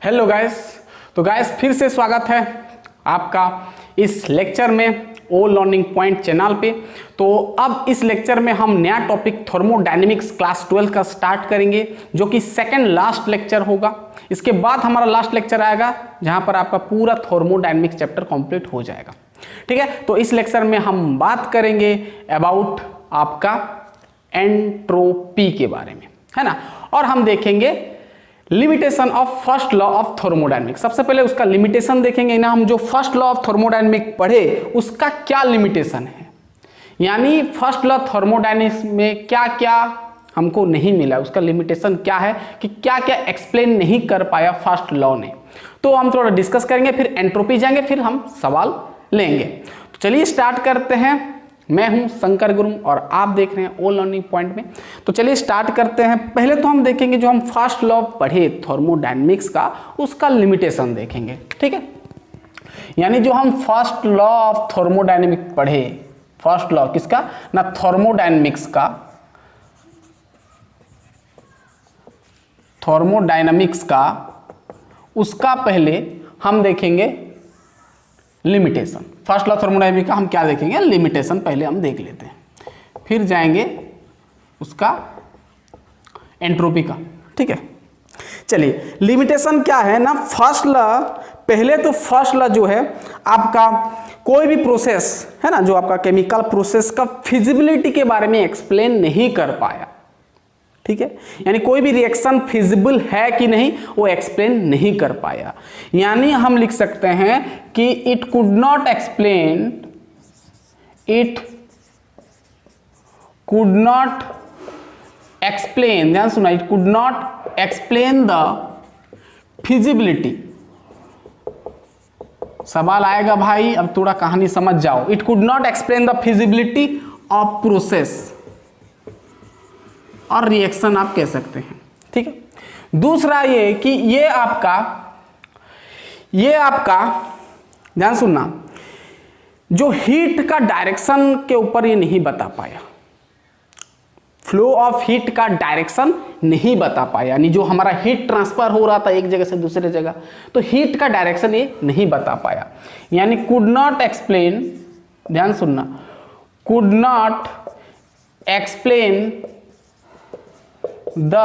Hello guys. तो guys फिर से स्वागत है आपका इस लेक्चर में ओ लर्निंग पॉइंट चैनल पे। तो अब इस लेक्चर में हम नया टॉपिक थर्मोडायनेमिक्स क्लास 12 का स्टार्ट करेंगे, जो कि सेकंड लास्ट लेक्चर होगा। इसके बाद हमारा लास्ट लेक्चर आएगा जहां पर आपका पूरा थर्मोडायनेमिक्स चैप्टर कंप्लीट हो जाएगा। ठीक है, तो इस लेक्चर में हम बात करेंगे अबाउट आपका एंट्रोपी के बारे में, है ना। और हम देखेंगे limitation of first law of thermodynamics. सबसे पहले उसका लिमिटेशन देखेंगे ना, हम जो फर्स्ट लॉ ऑफ थर्मोडायनेमिक्स पढ़े उसका क्या लिमिटेशन है, यानी फर्स्ट लॉ थर्मोडायनेमिक्स में क्या क्या हमको नहीं मिला, उसका लिमिटेशन क्या है कि क्या क्या एक्सप्लेन नहीं कर पाया फर्स्ट लॉ ने। तो हम थोड़ा डिस्कस करेंगे, फिर एंट्रोपी जाएंगे, फिर हम सवाल लेंगे। तो चलिए स्टार्ट करते हैं। मैं हूं शंकर गुरु और आप देख रहे हैं ओ लर्निंग पॉइंट में। तो चलिए स्टार्ट करते हैं। पहले तो हम देखेंगे जो हम फर्स्ट लॉ पढ़े थर्मोडायनेमिक्स का, उसका लिमिटेशन देखेंगे। ठीक है, यानी जो हम फर्स्ट लॉ ऑफ थर्मोडायनेमिक्स पढ़े, फर्स्ट लॉ किसका ना, थर्मोडायनेमिक्स का, थर्मोडायनेमिक्स का, उसका पहले हम देखेंगे लिमिटेशन। फर्स्ट लॉ थर्मोडायनेमिक्स का हम क्या देखेंगे, लिमिटेशन पहले हम देख लेते हैं, फिर जाएंगे उसका एंट्रोपी का। ठीक है, चलिए लिमिटेशन क्या है ना, फर्स्ट लॉ, पहले तो फर्स्ट लॉ जो है आपका कोई भी प्रोसेस है ना, जो आपका केमिकल प्रोसेस का फिजिबिलिटी के बारे में एक्सप्लेन नहीं कर पाया। ठीक है, यानी कोई भी रिएक्शन फिजिबल है कि नहीं वो एक्सप्लेन नहीं कर पाया। यानी हम लिख सकते हैं कि it could not explain, it could not explain, ध्यान सुना, it could not explain the feasibility. सवाल आएगा भाई, अब थोड़ा कहानी समझ जाओ। It could not explain the feasibility of process और रिएक्शन आप कह सकते हैं। ठीक है, दूसरा ये कि ये आपका ध्यान सुनना, जो हीट का डायरेक्शन के ऊपर ये नहीं बता पाया, फ्लो ऑफ हीट का डायरेक्शन नहीं बता पाया, यानी जो हमारा हीट ट्रांसफर हो रहा था एक जगह से दूसरे जगह, तो हीट का डायरेक्शन ये नहीं बता पाया। यानी कुड नॉट एक्सप्लेन, ध्यान सुनना, could not explain the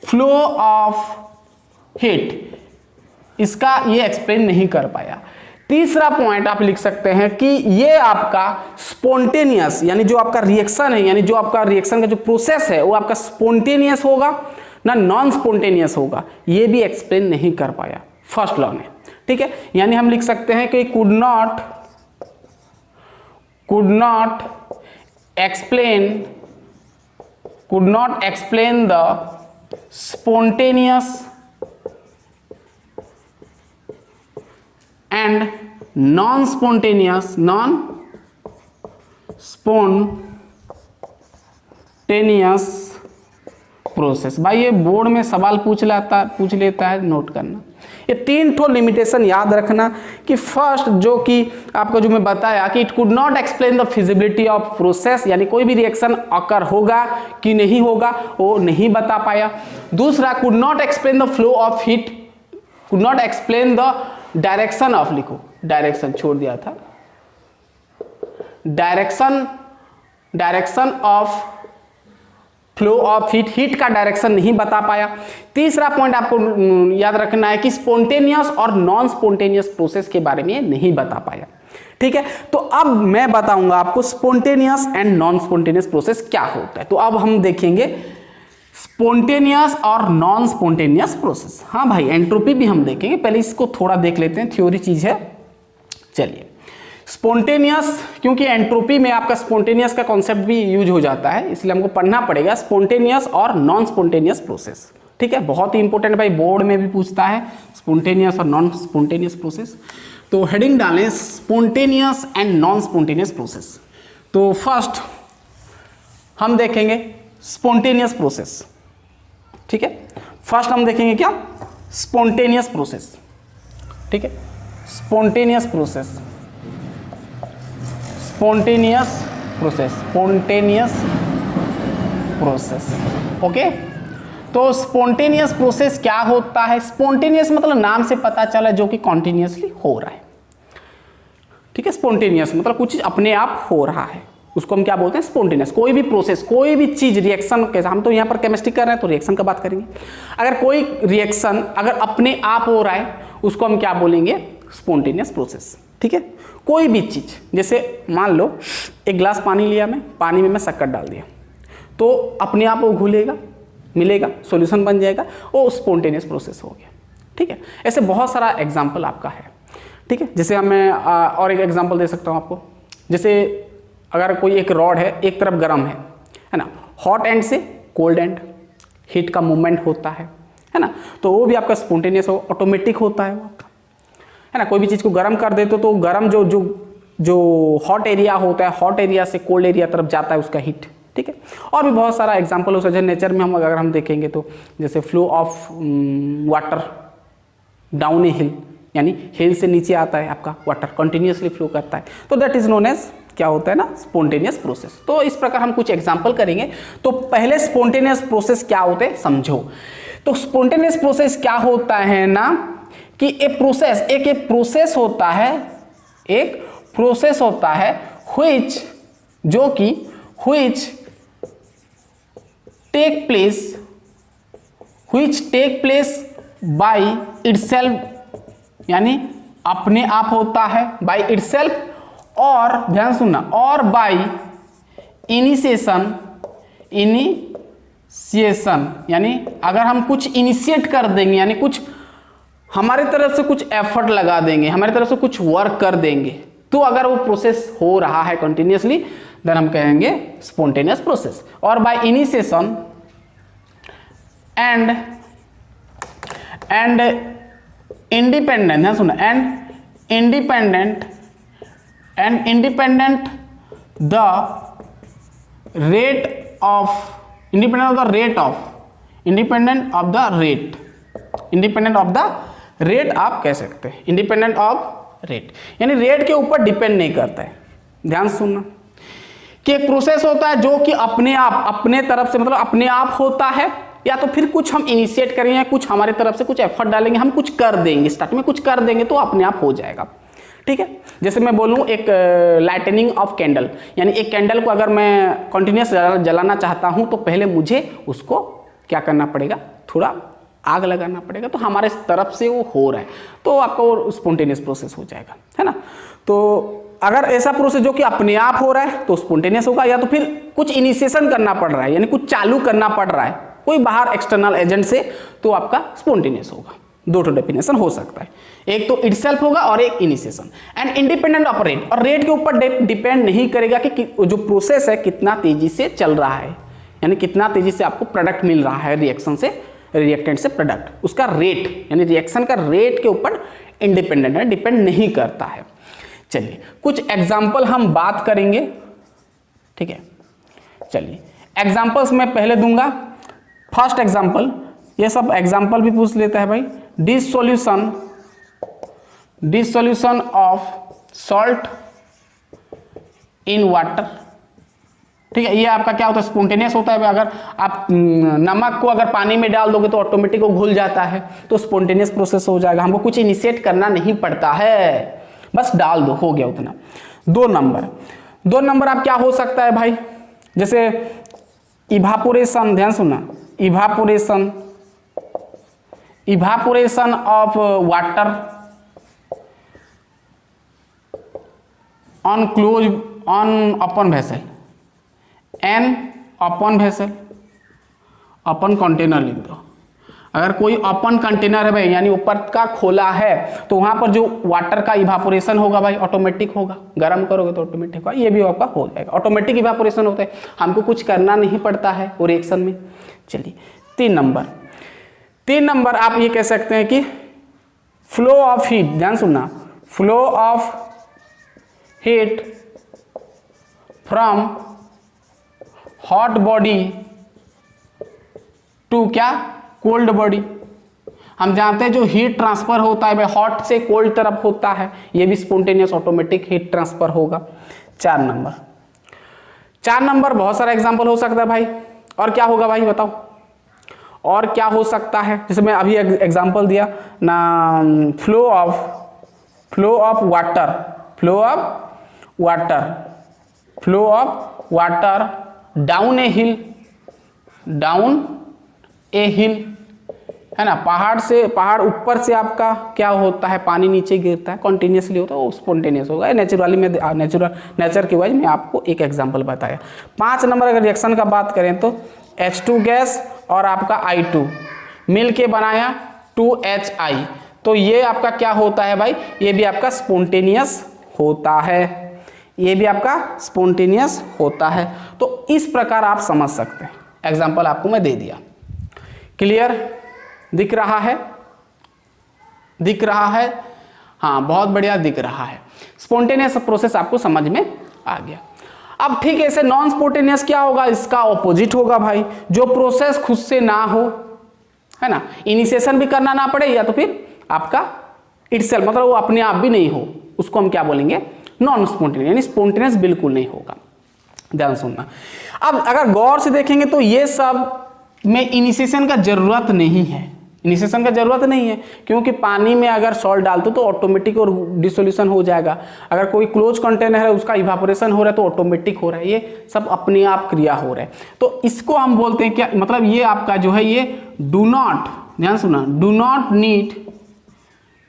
flow of heat, इसका ये एक्सप्लेन नहीं कर पाया। तीसरा पॉइंट आप लिख सकते हैं कि ये आपका स्पॉन्टेनियस, यानी जो आपका रिएक्शन है, यानी जो आपका रिएक्शन का जो प्रोसेस है वो आपका स्पॉन्टेनियस होगा ना नॉन स्पॉन्टेनियस होगा, ये भी एक्सप्लेन नहीं कर पाया फर्स्ट लॉ ने। ठीक है, यानी हम लिख सकते हैं कि could not explain the spontaneous and non-spontaneous process. भाई ये बोर्ड में सवाल पूछ लेता है, नोट करना। ये तीन ठो लिमिटेशन याद रखना कि फर्स्ट जो कि आपका जो मैं बताया कि it could not explain the feasibility of process, यानी कोई भी रिएक्शन अकर होगा कि नहीं होगा वो नहीं बता पाया। दूसरा could not explain the flow of heat, could not explain the direction of, लिखो डायरेक्शन छोड़ दिया था, direction of flow of heat का डायरेक्शन नहीं बता पाया। तीसरा पॉइंट आपको याद रखना है कि स्पॉन्टेनियस और नॉन स्पॉन्टेनियस प्रोसेस के बारे में नहीं बता पाया। ठीक है, तो अब मैं बताऊंगा आपको spontaneous and non spontaneous process क्या होता है। तो अब हम देखेंगे स्पॉन्टेनियस और नॉन स्पॉन्टेनियस प्रोसेस। हाँ भाई, एंट्रोपी भी हम देखेंगे, पहले इसको थोड़ा देख लेते हैं, थ्योरी चीज है। चलिए स्पॉन्टेनियस, क्योंकि एंट्रोपी में आपका स्पॉन्टेनियस का कॉन्सेप्ट भी यूज हो जाता है, इसलिए हमको पढ़ना पड़ेगा स्पॉन्टेनियस और नॉन स्पॉन्टेनियस प्रोसेस। ठीक है, बहुत ही इंपॉर्टेंट भाई, बोर्ड में भी पूछता है स्पॉन्टेनियस और नॉन स्पॉन्टेनियस प्रोसेस। तो हेडिंग डालें spontaneous and non spontaneous process. तो फर्स्ट हम देखेंगे स्पॉन्टेनियस प्रोसेस। ठीक है, फर्स्ट हम देखेंगे क्या, स्पॉन्टेनियस प्रोसेस। ठीक है, spontaneous process, spontaneous process, okay. तो स्पॉन्टेनियस प्रोसेस क्या होता है? स्पॉन्टेनियस मतलब नाम से पता चला जो कि कॉन्टिन्यूसली हो रहा है, ठीक है। स्पॉन्टेनियस मतलब कुछ चीज अपने आप हो रहा है, उसको हम क्या बोलते हैं? स्पॉन्टेनियस। कोई भी प्रोसेस, कोई भी चीज, रिएक्शन, कैसे, हम तो यहाँ पर केमिस्ट्री कर रहे हैं तो रिएक्शन का बात करेंगे। अगर कोई रिएक्शन अगर अपने आप हो रहा है उसको हम क्या बोलेंगे? स्पॉन्टेनियस प्रोसेस, ठीक है। कोई भी चीज, जैसे मान लो एक गिलास पानी लिया, मैं पानी में मैं शक्कर डाल दिया तो अपने आप वो घुलेगा, मिलेगा, सॉल्यूशन बन जाएगा, वो स्पॉन्टेनियस प्रोसेस हो गया, ठीक है। ऐसे बहुत सारा एग्जाम्पल आपका है, ठीक है। जैसे मैं और एक एग्जाम्पल दे सकता हूँ आपको। जैसे अगर कोई एक रॉड है, एक तरफ गर्म है ना, हॉट एंड से कोल्ड एंड, हीट का मूवमेंट होता है ना, तो वो भी आपका स्पॉन्टेनियस हो, ऑटोमेटिक होता है वो आपका, है ना। कोई भी चीज़ को गर्म कर देते तो गर्म जो हॉट एरिया होता है, हॉट एरिया से कोल्ड एरिया तरफ जाता है उसका हीट, ठीक है। और भी बहुत सारा एग्जाम्पल हो सकता है नेचर में। अगर हम देखेंगे तो जैसे फ्लो ऑफ वाटर डाउन ए हिल, यानी हिल से नीचे आता है आपका वाटर, कंटिन्यूसली फ्लो करता है, तो दैट इज नोन एज क्या होता है ना? Spontaneous process. तो इस प्रकार हम कुछ एग्जाम्पल करेंगे। तो पहले स्पॉन्टेनियस प्रोसेस क्या होते हैं समझो। तो स्पॉन्टेनियस प्रोसेस क्या होता है ना कि एक प्रोसेस होता है, एक प्रोसेस होता है which take place by itself, यानी अपने आप होता है, by itself, और ध्यान सुनना, और by इनिशिएशन, यानी अगर हम कुछ इनिशिएट कर देंगे, यानी कुछ हमारी तरफ से कुछ एफर्ट लगा देंगे, हमारी तरफ से कुछ वर्क कर देंगे, तो अगर वो प्रोसेस हो रहा है कंटिन्यूसली, देन हम कहेंगे स्पॉन्टेनियस प्रोसेस। और बाय इनिशिएशन एंड इंडिपेंडेंट, ध्यान सुना, and independent the rate of rate आप कह सकते हैं, इंडिपेंडेंट ऑफ रेट, यानी रेट के ऊपर डिपेंड नहीं करता है। ध्यान सुनना कि एक प्रोसेस होता है जो कि अपने आप, अपने तरफ से मतलब अपने आप होता है, या तो फिर कुछ हम इनिशिएट करेंगे, कुछ हमारी तरफ से कुछ एफर्ट डालेंगे, हम कुछ कर देंगे, स्टार्ट में कुछ कर देंगे तो अपने आप हो जाएगा, ठीक है। जैसे मैं बोलूँ एक लाइटनिंग ऑफ कैंडल, यानी एक कैंडल को अगर मैं कंटिन्यूस जलाना चाहता हूँ तो पहले मुझे उसको क्या करना पड़ेगा? थोड़ा आग लगाना पड़ेगा, तो हमारे तरफ से वो हो रहा है, तो आपका वो स्पॉन्टेनियस प्रोसेस हो जाएगा, है ना। तो अगर ऐसा प्रोसेस जो कि अपने आप हो रहा है तो स्पॉन्टेनियस होगा, या तो फिर कुछ इनिशिएशन करना पड़ रहा है, यानी कुछ चालू करना पड़ रहा है कोई बाहर एक्सटर्नल एजेंट से, तो आपका स्पॉन्टेनियस होगा। दो डेफिनेशन हो सकता है, एक तो इटसेल्फ होगा और एक initiation. And independent of rate, और रेट के ऊपर डिपेंड नहीं करेगा कि जो प्रोसेस है कितना तेजी से चल रहा है, यानी कितना तेजी से आपको प्रोडक्ट मिल रहा है रिएक्शन से, रिएक्टेंट से प्रोडक्ट, उसका रेट, यानी रिएक्शन का रेट के ऊपर इंडिपेंडेंट है, डिपेंड नहीं करता है। चलिए कुछ एग्जाम्पल हम बात करेंगे, ठीक है। चलिए एग्जाम्पल्स मैं पहले दूंगा। फर्स्ट एग्जाम्पल, ये सब एग्जाम्पल भी पूछ लेता है भाई। Dissolution of salt in water, ठीक है। ये आपका क्या होता है? स्पॉन्टेनियस होता है। अगर आप नमक को अगर पानी में डाल दोगे तो ऑटोमेटिक वो घुल जाता है, तो स्पॉन्टेनियस प्रोसेस हो जाएगा, हमको कुछ इनिशिएट करना नहीं पड़ता है, बस डाल दो, हो गया उतना। दो नंबर आप क्या हो सकता है भाई? जैसे इवापोरेशन, ध्यान सुनना, evaporation of water on open vessel, an open vessel, open container लिख दो। अगर कोई ओपन कंटेनर है भाई, यानी ऊपर का खोला है, तो वहां पर जो वाटर का इवापोरेशन होगा भाई ऑटोमेटिक होगा, गर्म करोगे तो ऑटोमेटिक होगा, ये भी आपका हो जाएगा, ऑटोमेटिक इवापोरेशन होता है, हमको कुछ करना नहीं पड़ता है वो रिएक्शन में। चलिए 3 नंबर आप ये कह सकते हैं कि फ्लो ऑफ हीट, ध्यान सुनना, flow of heat from hot body to क्या? Cold body. हम जानते हैं जो हीट ट्रांसफर होता है भाई हॉट से कोल्ड तरफ होता है, ये भी स्पॉन्टेनियस ऑटोमेटिक हीट ट्रांसफर होगा। 4 नंबर बहुत सारा एग्जांपल हो सकता है भाई। और क्या होगा भाई बताओ? और क्या हो सकता है, जैसे मैं अभी एग्जांपल दिया ना, फ्लो ऑफ वाटर डाउन ए हिल, है ना, पहाड़ ऊपर से आपका क्या होता है, पानी नीचे गिरता है, कॉन्टिन्यूसली होता है, वो स्पॉन्टेनियस होगा। नेचुरली में नेचर की वाइज मैं आपको एक एग्जांपल बताया। 5 नंबर अगर रिएक्शन का बात करें तो H2 गैस और आपका I2 मिल के बनाया 2HI, तो ये आपका क्या होता है भाई, ये भी आपका स्पॉन्टेनियस होता है, ये भी आपका स्पॉन्टेनियस होता है। तो इस प्रकार आप समझ सकते हैं, एग्जाम्पल आपको मैं दे दिया। क्लियर दिख रहा है? हाँ, बहुत बढ़िया दिख रहा है। स्पॉन्टेनियस प्रोसेस आपको समझ में आ गया। अब ठीक है, ऐसे नॉन स्पॉन्टेनियस क्या होगा, इसका ऑपोजिट होगा भाई, जो प्रोसेस खुद से ना हो, है ना, इनिशिएशन भी करना ना पड़े, या तो फिर आपका इटसेल्फ मतलब वो अपने आप भी नहीं हो, उसको हम क्या बोलेंगे, नॉन स्पॉन्टेनियस, यानी स्पॉन्टेनियस बिल्कुल नहीं होगा। ध्यान सुनना। अब अगर गौर से देखेंगे तो ये सब में इनिशिएशन का जरूरत नहीं है, क्योंकि पानी में अगर सॉल्ट डालते तो ऑटोमेटिक और डिसोल्यूशन हो जाएगा। अगर कोई क्लोज कंटेनर है उसका इवापोरेशन हो रहा है तो ऑटोमेटिक हो रहा है, ये सब अपने आप क्रिया हो रहा है। तो इसको हम बोलते हैं क्या, मतलब ये आपका जो है ये डू नॉट, ध्यान सुना, डू नॉट नीड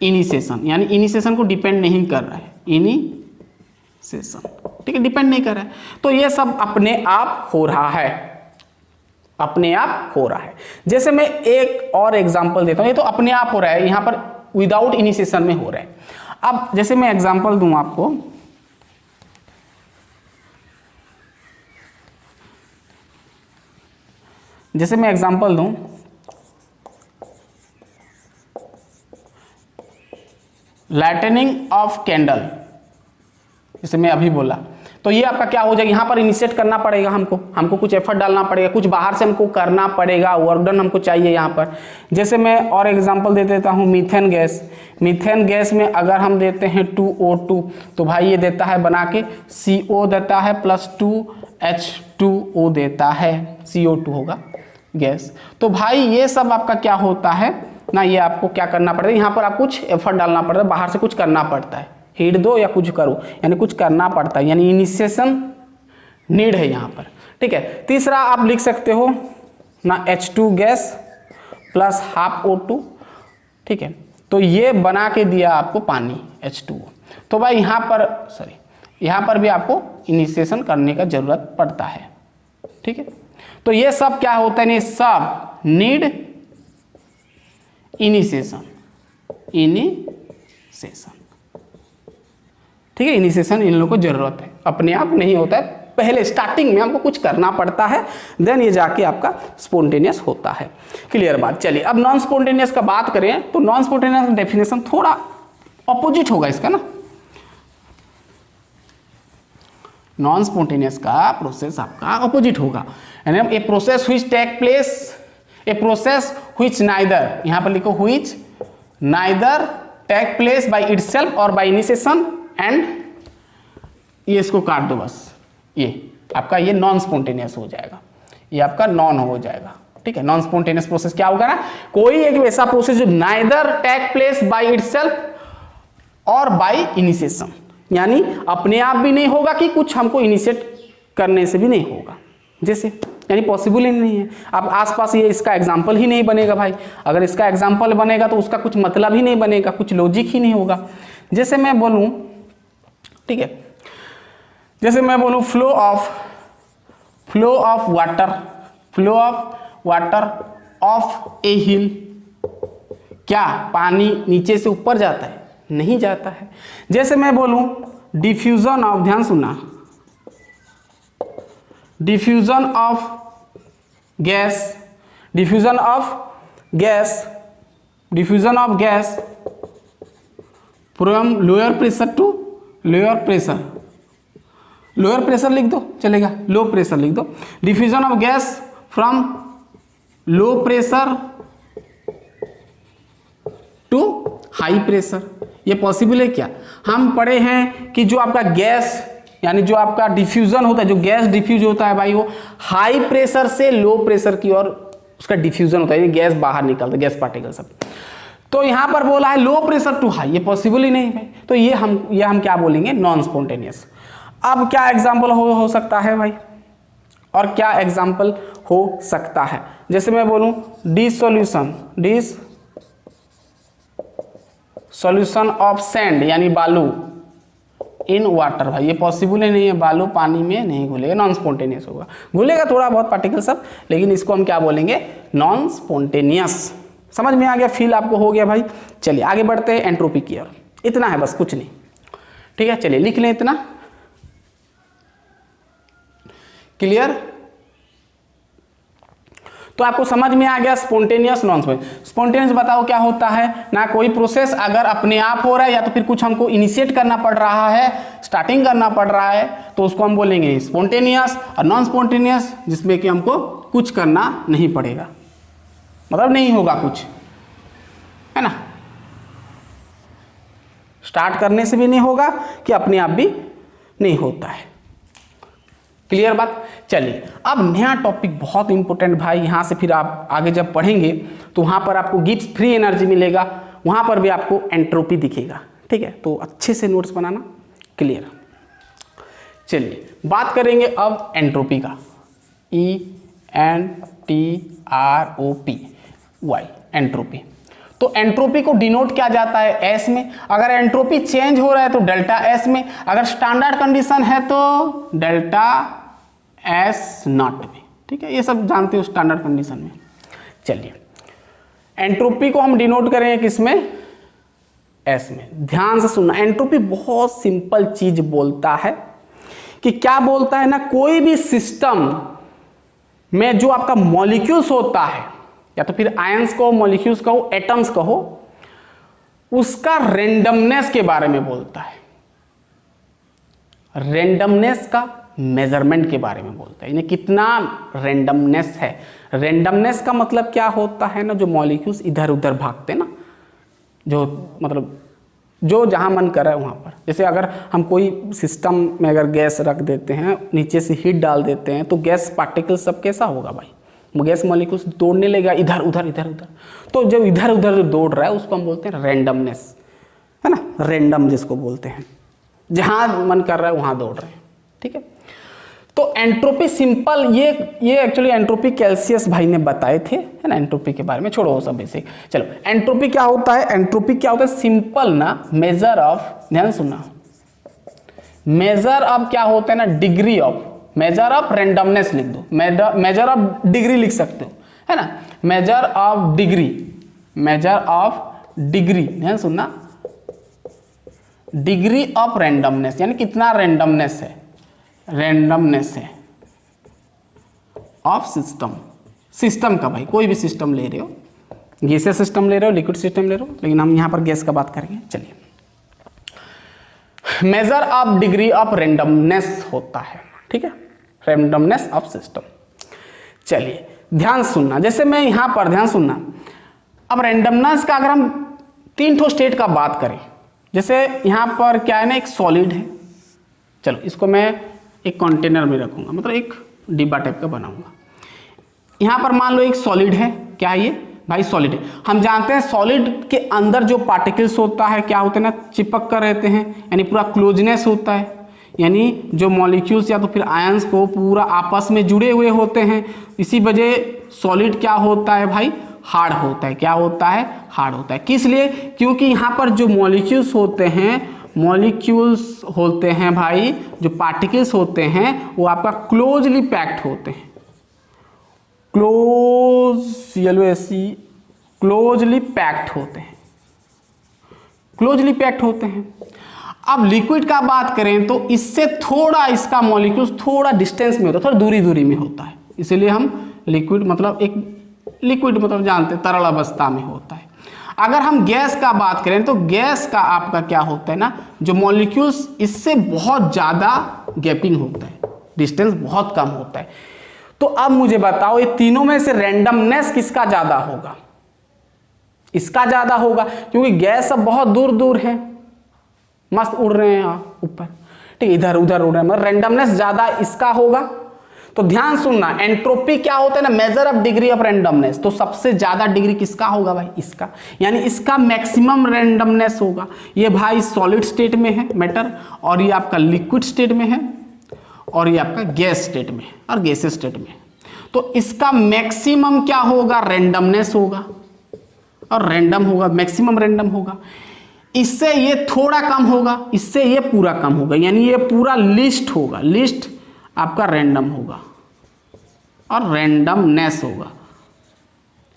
इनिशिएशन, यानी इनिशिएशन को डिपेंड नहीं कर रहा है, इनिशिएशन, ठीक है, डिपेंड नहीं कर रहा है। तो ये सब अपने आप हो रहा है, जैसे मैं एक और एग्जांपल देता हूं, ये तो अपने आप हो रहा है, यहां पर विदाउट इनिशिएशन में हो रहा है। अब जैसे मैं एग्जांपल दूं आपको, लाइटनिंग ऑफ कैंडल, जैसे मैं अभी बोला, तो ये आपका क्या हो जाएगा, यहाँ पर इनिशिएट करना पड़ेगा, हमको कुछ एफर्ट डालना पड़ेगा, कुछ बाहर से हमको करना पड़ेगा, वर्क डन हमको चाहिए यहाँ पर। जैसे मैं और एग्जांपल दे देता हूँ, मीथेन गैस में अगर हम देते हैं 2O2, तो भाई ये देता है बना के CO देता है प्लस 2H2O देता है, CO2 होगा गैस। तो भाई ये सब आपका क्या होता है ना, ये आपको क्या करना पड़ता है, यहाँ पर आप कुछ एफर्ट डालना पड़ता है, बाहर से कुछ करना पड़ता है, हीट दो या कुछ करो, यानी कुछ करना पड़ता है, यानी इनिशिएशन नीड है यहाँ पर, ठीक है। तीसरा आप लिख सकते हो ना, H2 gas plus half O2, ठीक है, तो ये बना के दिया आपको पानी H2O। तो भाई यहाँ पर भी आपको इनिशिएशन करने का जरूरत पड़ता है, ठीक है। तो ये सब क्या होता है, ये सब नीड इनिशिएशन, ठीक है, इनिशिएशन इन लोगों को जरूरत है, अपने आप नहीं होता है, पहले स्टार्टिंग में हमको कुछ करना पड़ता है, देन ये जाके आपका स्पॉन्टेनियस होता है। क्लियर बात। चलिए अब नॉन स्पॉन्टेनियस का बात करें तो नॉन स्पॉन्टेनियस का डेफिनेशन थोड़ा ऑपोजिट होगा इसका ना। नॉन स्पॉन्टेनियस का प्रोसेस आपका ऑपोजिट होगा, यानी a process which take place, a process which neither, यहाँ पर लिखो which neither take place by itself और बाय इनिशिएशन एंड, ये इसको काट दो बस, ये आपका ये नॉन स्पॉन्टेनियस हो जाएगा, ये आपका नॉन हो जाएगा, ठीक है। नॉन स्पॉन्टेनियस प्रोसेस क्या होगा ना, कोई एक ऐसा प्रोसेस जो neither take place by itself और बाय इनिशिएशन, यानी अपने आप भी नहीं होगा कि कुछ हमको इनिशिएट करने से भी नहीं होगा, जैसे यानी पॉसिबल ही नहीं है। अब आसपास ये इसका एग्जाम्पल ही नहीं बनेगा भाई, अगर इसका एग्जाम्पल बनेगा तो उसका कुछ मतलब ही नहीं बनेगा, कुछ लॉजिक ही नहीं होगा। जैसे मैं बोलूं, ठीक है, जैसे मैं बोलूं फ्लो ऑफ वाटर ऑफ ए हिल, क्या पानी नीचे से ऊपर जाता है? नहीं जाता है। जैसे मैं बोलूं डिफ्यूजन ऑफ, ध्यान सुनना, diffusion of gas from lower pressure to lower pressure लिख दो चलेगा, लो प्रेशर लिख दो। Diffusion of gas from low pressure to high pressure, ये पॉसिबल है क्या? हम पढ़े हैं कि जो आपका गैस यानी जो आपका डिफ्यूजन होता है, जो गैस डिफ्यूज होता है भाई, वो हाई प्रेशर से लो प्रेशर की ओर उसका डिफ्यूजन होता है, गैस बाहर निकलता है, गैस पार्टिकल सब। तो यहाँ पर बोला है लो प्रेशर टू हाई, ये पॉसिबल ही नहीं है, तो ये हम क्या बोलेंगे, नॉन स्पॉन्टेनियस। अब क्या एग्जाम्पल हो सकता है भाई, और क्या एग्जाम्पल हो सकता है, जैसे मैं बोलूं डिसोल्यूशन ऑफ सैंड यानी बालू इन वाटर, भाई ये पॉसिबल ही नहीं है, बालू पानी में नहीं घुलेगा, नॉन स्पॉन्टेनियस होगा, घुलेगा थोड़ा बहुत पार्टिकल सब, लेकिन इसको हम क्या बोलेंगे, नॉन स्पॉन्टेनियस। समझ में आ गया, फील आपको हो गया भाई। चलिए आगे बढ़ते हैं एंट्रोपी की ओर, इतना है बस, कुछ नहीं, ठीक है। चलिए लिख लें इतना, क्लियर। तो आपको समझ में आ गया स्पॉन्टेनियस नॉन स्पॉन्टेनियस। स्पॉन्टेनियस बताओ क्या होता है, ना कोई प्रोसेस अगर अपने आप हो रहा है या तो फिर कुछ हमको इनिशिएट करना पड़ रहा है, स्टार्टिंग करना पड़ रहा है, तो उसको हम बोलेंगे स्पॉन्टेनियस। और नॉन स्पॉन्टेनियस जिसमें कि हमको कुछ करना नहीं पड़ेगा, मतलब नहीं होगा कुछ, है ना, स्टार्ट करने से भी नहीं होगा कि अपने आप भी नहीं होता है। क्लियर बात। चलिए अब नया टॉपिक बहुत इंपॉर्टेंट भाई, यहां से फिर आप आगे जब पढ़ेंगे तो वहां पर आपको गिब्स फ्री एनर्जी मिलेगा, वहां पर भी आपको एंट्रोपी दिखेगा, ठीक है। तो अच्छे से नोट्स बनाना, क्लियर। चलिए बात करेंगे अब एंट्रोपी का, ENTROPY, एंट्रोपी। तो एंट्रोपी को डिनोट किया जाता है एस में, अगर एंट्रोपी चेंज हो रहा है तो डेल्टा एस में, अगर स्टैंडर्ड कंडीशन है तो डेल्टा एस नॉट में, ठीक है, ये सब जानते हो स्टैंडर्ड कंडीशन में। चलिए एंट्रोपी को हम डिनोट करेंगे किसमें, एस में। ध्यान से सुनना, एंट्रोपी बहुत सिंपल चीज बोलता है कि क्या बोलता है ना, कोई भी सिस्टम में जो आपका मॉलिक्यूल्स होता है, या तो फिर आयंस कहो, मॉलिक्यूल्स कहो, एटम्स कहो, उसका रेंडमनेस के बारे में बोलता है, रेंडमनेस का मेजरमेंट के बारे में बोलता है, यानी कितना रेंडमनेस है। रेंडमनेस का मतलब क्या होता है ना, जो मॉलिक्यूल्स इधर उधर भागते ना, जो मतलब जो जहां मन कर रहा है वहां पर, जैसे अगर हम कोई सिस्टम में अगर गैस रख देते हैं, नीचे से हीट डाल देते हैं, तो गैस पार्टिकल सब कैसा होगा भाई, गैस मॉलिक्यूल्स दौड़ने लगेगा इधर उधर इधर उधर, तो जब इधर उधर जो दौड़ रहा है उसको हम बोलते हैं रेंडमनेस, है ना, रेंडम जिसको बोलते हैं, जहां मन कर रहा है वहां दौड़ रहे हैं, ठीक है। तो एंट्रोपी सिंपल, ये एक्चुअली एंट्रोपी कैल्सियस भाई ने बताए थे, है ना, एंट्रोपी के बारे में छोड़ो वो सब बेसिक। चलो एंट्रोपी क्या होता है, एंट्रोपी क्या होता है, सिंपल ना मेजर ऑफ, ध्यान सुनना, मेजर ऑफ क्या होता है ना, degree of, measure of randomness लिख दो, मेजर ऑफ डिग्री लिख सकते हो, है ना, measure of degree, measure of degree, ध्यान सुनना, डिग्री ऑफ रेंडमनेस, यानी कितना रेंडमनेस है, रेंडमनेस है ऑफ सिस्टम, सिस्टम का भाई, कोई भी सिस्टम ले रहे हो, गैसीय सिस्टम ले रहे हो, लिक्विड सिस्टम ले रहे हो, लेकिन हम यहां पर गैस का बात करेंगे। चलिए measure of degree of randomness होता है, ठीक है, रेंडमनेस ऑफ सिस्टम। चलिए ध्यान सुनना, जैसे मैं यहां पर ध्यान सुनना, अब रेंडमनेस का अगर हम 3 ठो स्टेट का बात करें, जैसे यहां पर क्या है ना, एक सॉलिड है, चलो इसको मैं एक कंटेनर में रखूंगा, मतलब एक डिब्बा टाइप का बनाऊंगा, यहां पर मान लो एक सॉलिड है, क्या है ये भाई, सॉलिड है। हम जानते हैं सॉलिड के अंदर जो पार्टिकल्स होता है क्या होते हैं ना, चिपक कर रहते हैं, यानी पूरा क्लोजनेस होता है, यानी जो मॉलिक्यूल्स या तो फिर आयंस को पूरा आपस में जुड़े हुए होते हैं, इसी वजह सॉलिड क्या होता है भाई, हार्ड होता है, क्या होता है, हार्ड होता है। किस लिए, क्योंकि यहाँ पर जो मॉलिक्यूल्स होते हैं, मॉलिक्यूल्स होते हैं भाई, जो पार्टिकल्स होते हैं वो आपका क्लोजली पैक्ड होते हैं, क्लोजली पैक्ड होते हैं, क्लोजली पैक्ड होते हैं। अब लिक्विड का बात करें तो इससे थोड़ा इसका मॉलिक्यूल्स थोड़ा डिस्टेंस में होता है, थोड़ा दूरी दूरी में होता है, इसीलिए हम लिक्विड मतलब एक लिक्विड मतलब जानते हैं तरल अवस्था में होता है। अगर हम गैस का बात करें तो गैस का आपका क्या होता है ना, जो मॉलिक्यूल्स इससे बहुत ज़्यादा गैपिंग होता है, डिस्टेंस बहुत कम होता है। तो अब मुझे बताओ ये तीनों में से रेंडमनेस किसका ज़्यादा होगा, इसका ज़्यादा होगा, क्योंकि गैस सब बहुत दूर दूर है, मस्त उड़ रहे हैं ऊपर, ठीक, इधर उधर उड़ रहे हैं, मतलब रेंडमनेस ज़्यादा इसका होगा। तो ध्यान सुनना, एंट्रोपी क्या होता है ना, measure of degree of randomness. तो सबसे ज्यादा डिग्री किसका होगा भाई, इसका, यानी इसका मैक्सिमम रैंडमनेस होगा। ये भाई सॉलिड स्टेट में है मैटर, और ये आपका लिक्विड स्टेट में है, और ये आपका गैस स्टेट में और गैसेस स्टेट में। तो इसका मैक्सिमम क्या होगा, रैंडमनेस होगा, और रैंडम होगा, मैक्सिमम रैंडम होगा। इससे ये थोड़ा कम होगा, इससे ये पूरा कम होगा, यानी ये पूरा लिस्ट होगा, लिस्ट आपका रैंडम होगा और रैंडमनेस होगा,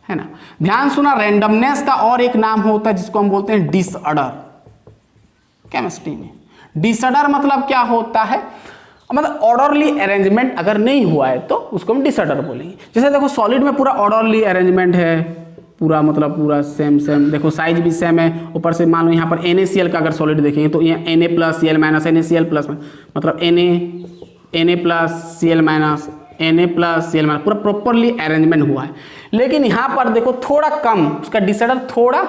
है ना। ध्यान सुना, रैंडमनेस का और एक नाम होता है जिसको हम बोलते हैं डिसऑर्डर केमिस्ट्री में। डिसऑर्डर मतलब क्या होता है, मतलब ऑर्डरली अरेंजमेंट अगर नहीं हुआ है तो उसको हम डिसऑर्डर बोलेंगे। जैसे देखो सॉलिड में पूरा ऑर्डरली अरेंजमेंट है, पूरा मतलब पूरा सेम देखो साइज भी सेम है, ऊपर से मान लो यहाँ पर NaCl का अगर सॉलिड देखेंगे तो ये Na+Cl- NaCl+, मतलब Na+Cl- पूरा प्रॉपरली अरेंजमेंट हुआ है। लेकिन यहाँ पर देखो थोड़ा कम, उसका डिसऑर्डर थोड़ा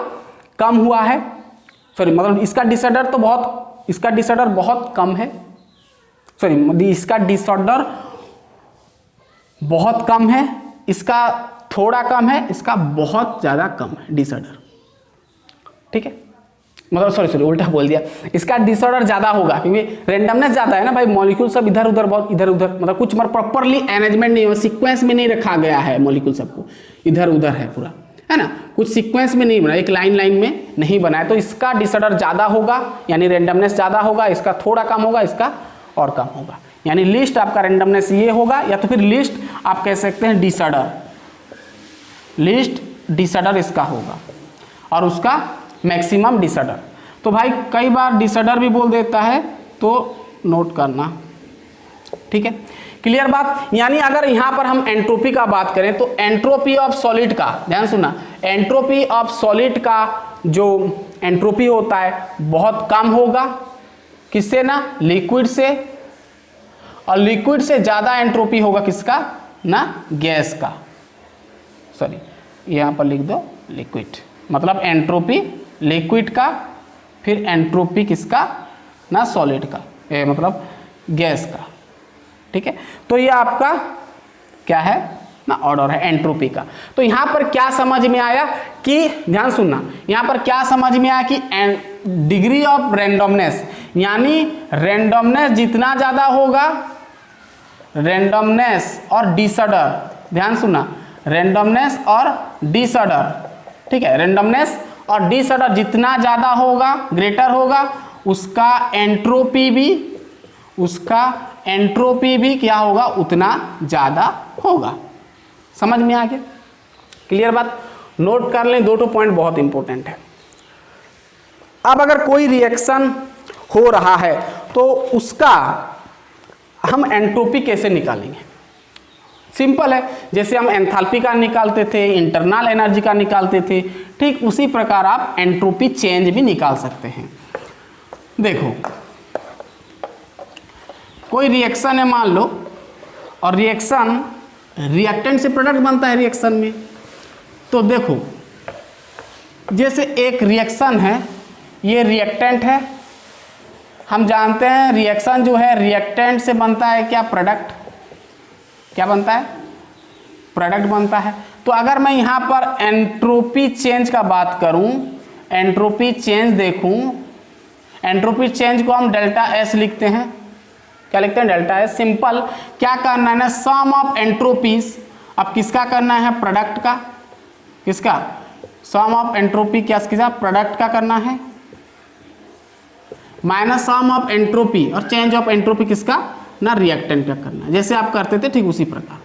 कम हुआ है, सॉरी मतलब इसका डिसऑर्डर तो बहुत, इसका डिसऑर्डर बहुत कम है, सॉरी इसका डिसऑर्डर बहुत कम है, इसका थोड़ा कम है, इसका बहुत ज़्यादा कम है डिसऑर्डर, ठीक है। मतलब सॉरी उल्टा बोल दिया, इसका डिसऑर्डर ज़्यादा होगा क्योंकि रैंडमनेस ज़्यादा है ना भाई, मॉलिक्यूल सब इधर उधर, बहुत इधर उधर, मतलब कुछ प्रॉपरली अरेंजमेंट नहीं हुआ, सीक्वेंस में नहीं रखा गया है मॉलिक्यूल, सबको इधर उधर है पूरा, है ना, कुछ सीक्वेंस में नहीं बना, एक लाइन में नहीं बना है। तो इसका डिसऑर्डर ज़्यादा होगा, यानी रैंडमनेस ज़्यादा होगा, इसका थोड़ा कम होगा, इसका और कम होगा, यानी लिस्ट आपका रैंडमनेस ये होगा, या तो फिर लिस्ट आप कह सकते हैं डिसऑर्डर, लिस्ट डिसऑर्डर इसका होगा, और उसका मैक्सिमम डिसऑर्डर। तो भाई कई बार डिसऑर्डर भी बोल देता है, तो नोट करना, ठीक है, क्लियर बात। यानी अगर यहाँ पर हम एंट्रोपी का बात करें तो एंट्रोपी ऑफ सॉलिड का, ध्यान सुना, एंट्रोपी ऑफ सॉलिड का जो एंट्रोपी होता है बहुत कम होगा, किससे ना, लिक्विड से, और लिक्विड से ज़्यादा एंट्रोपी होगा किसका ना, गैस का, सॉरी यहाँ पर लिख दो लिक्विड, मतलब एंट्रोपी लिक्विड का, फिर एंट्रोपी किसका ना, सॉलिड का, मतलब गैस का, ठीक है। तो ये आपका क्या है ना, ऑर्डर है एंट्रोपी का। तो यहाँ पर क्या समझ में आया कि, ध्यान सुनना, यहाँ पर क्या समझ में आया कि डिग्री ऑफ रैंडमनेस, यानी रैंडमनेस जितना ज़्यादा होगा, रैंडमनेस और डिसऑर्डर, ध्यान सुनना, रैंडमनेस और डिसऑर्डर, ठीक है, रैंडमनेस और डिसऑर्डर जितना ज़्यादा होगा, ग्रेटर होगा, उसका एंट्रोपी भी क्या होगा, उतना ज़्यादा होगा। समझ में आ गया, क्लियर बात। नोट कर लें, दो पॉइंट बहुत इंपॉर्टेंट है। अब अगर कोई रिएक्शन हो रहा है तो उसका हम एंट्रोपी कैसे निकालेंगे, सिंपल है, जैसे हम एंथैल्पी का निकालते थे, इंटरनल एनर्जी का निकालते थे, ठीक उसी प्रकार आप एंट्रोपी चेंज भी निकाल सकते हैं। देखो कोई रिएक्शन है मान लो, और रिएक्शन रिएक्टेंट से प्रोडक्ट बनता है रिएक्शन में। तो देखो जैसे एक रिएक्शन है, ये रिएक्टेंट है, हम जानते हैं रिएक्शन जो है रिएक्टेंट से बनता है क्या, प्रोडक्ट, क्या बनता है, प्रोडक्ट बनता है। तो अगर मैं यहाँ पर एंट्रोपी चेंज का बात करूँ, एंट्रोपी चेंज देखूँ, एंट्रोपी चेंज को हम डेल्टा एस लिखते हैं, क्या लिखते हैं, डेल्टा एस। सिंपल, क्या करना है ना, सम ऑफ एंट्रोपीज, अब किसका करना है, प्रोडक्ट का, किसका, सम ऑफ एंट्रोपी क्या, किसका, प्रोडक्ट का करना है, माइनस सम ऑफ एंट्रोपी, और चेंज ऑफ एंट्रोपी किसका ना, रिएक्टेंट का करना है, जैसे आप करते थे ठीक उसी प्रकार,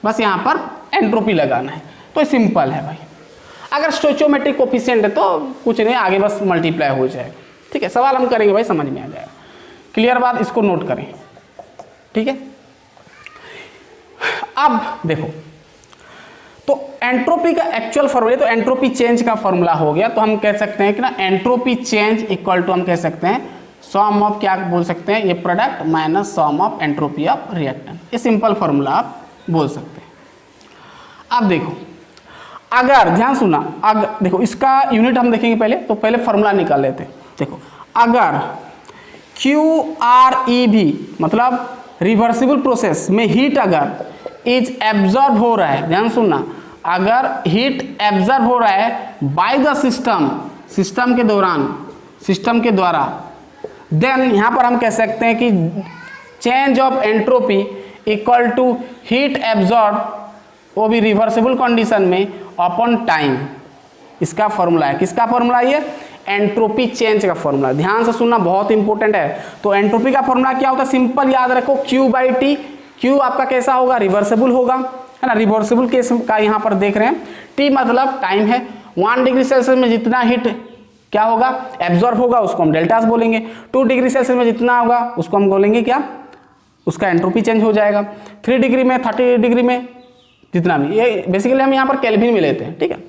बस यहाँ पर एंट्रोपी लगाना है। तो सिंपल है भाई। अगर स्टोइचोमेट्रिक कोफिशिएंट है तो कुछ नहीं, आगे बस मल्टीप्लाई हो जाएगा, ठीक है। सवाल हम करेंगे भाई, समझ में आ जाएगा, क्लियर बात, इसको नोट करें, ठीक है। अब देखो, तो एंट्रोपी का एक्चुअल फॉर्मूला, तो एंट्रोपी चेंज का फॉर्मूला हो गया, तो हम कह सकते हैं कि ना एंट्रोपी चेंज इक्वल टू, हम कह सकते हैं सम ऑफ, क्या बोल सकते हैं, ये product minus sum of entropy of reactant, ये सिंपल फॉर्मूला आप बोल सकते हैं। अब देखो, अगर ध्यान सुना, अगर देखो इसका यूनिट हम देखेंगे पहले, तो पहले फॉर्मूला निकाल लेते हैं। देखो अगर QREV मतलब रिवर्सिबल प्रोसेस में हीट अगर इज एब्जॉर्ब हो रहा है, ध्यान सुनना, अगर हीट एब्जॉर्ब हो रहा है बाय द सिस्टम, सिस्टम के दौरान, सिस्टम के द्वारा, देन यहां पर हम कह सकते हैं कि change of entropy equal to heat absorb, वो भी रिवर्सिबल कंडीशन में, अपॉन टाइम। इसका फॉर्मूला है, किसका फॉर्मूला, ये एंट्रोपी चेंज का फॉर्मूला। ध्यान से सुनना, बहुत इंपॉर्टेंट है। तो एंट्रोपी का फॉर्मूला क्या होता है, सिंपल याद रखो, Q/T। Q आपका कैसा होगा, रिवर्सिबल होगा, है ना, रिवर्सिबल केस का यहाँ पर देख रहे हैं। T मतलब टाइम है। 1 डिग्री सेल्सियस में जितना हीट क्या होगा, एब्जॉर्ब होगा, उसको हम डेल्टा बोलेंगे। 2 डिग्री सेल्सियस में जितना होगा उसको हम बोलेंगे क्या, उसका एंट्रोपी चेंज हो जाएगा। 3 डिग्री में, 30 डिग्री में, जितना भी, ये बेसिकली हम यहाँ पर केल्विन में लेते हैं, ठीक है।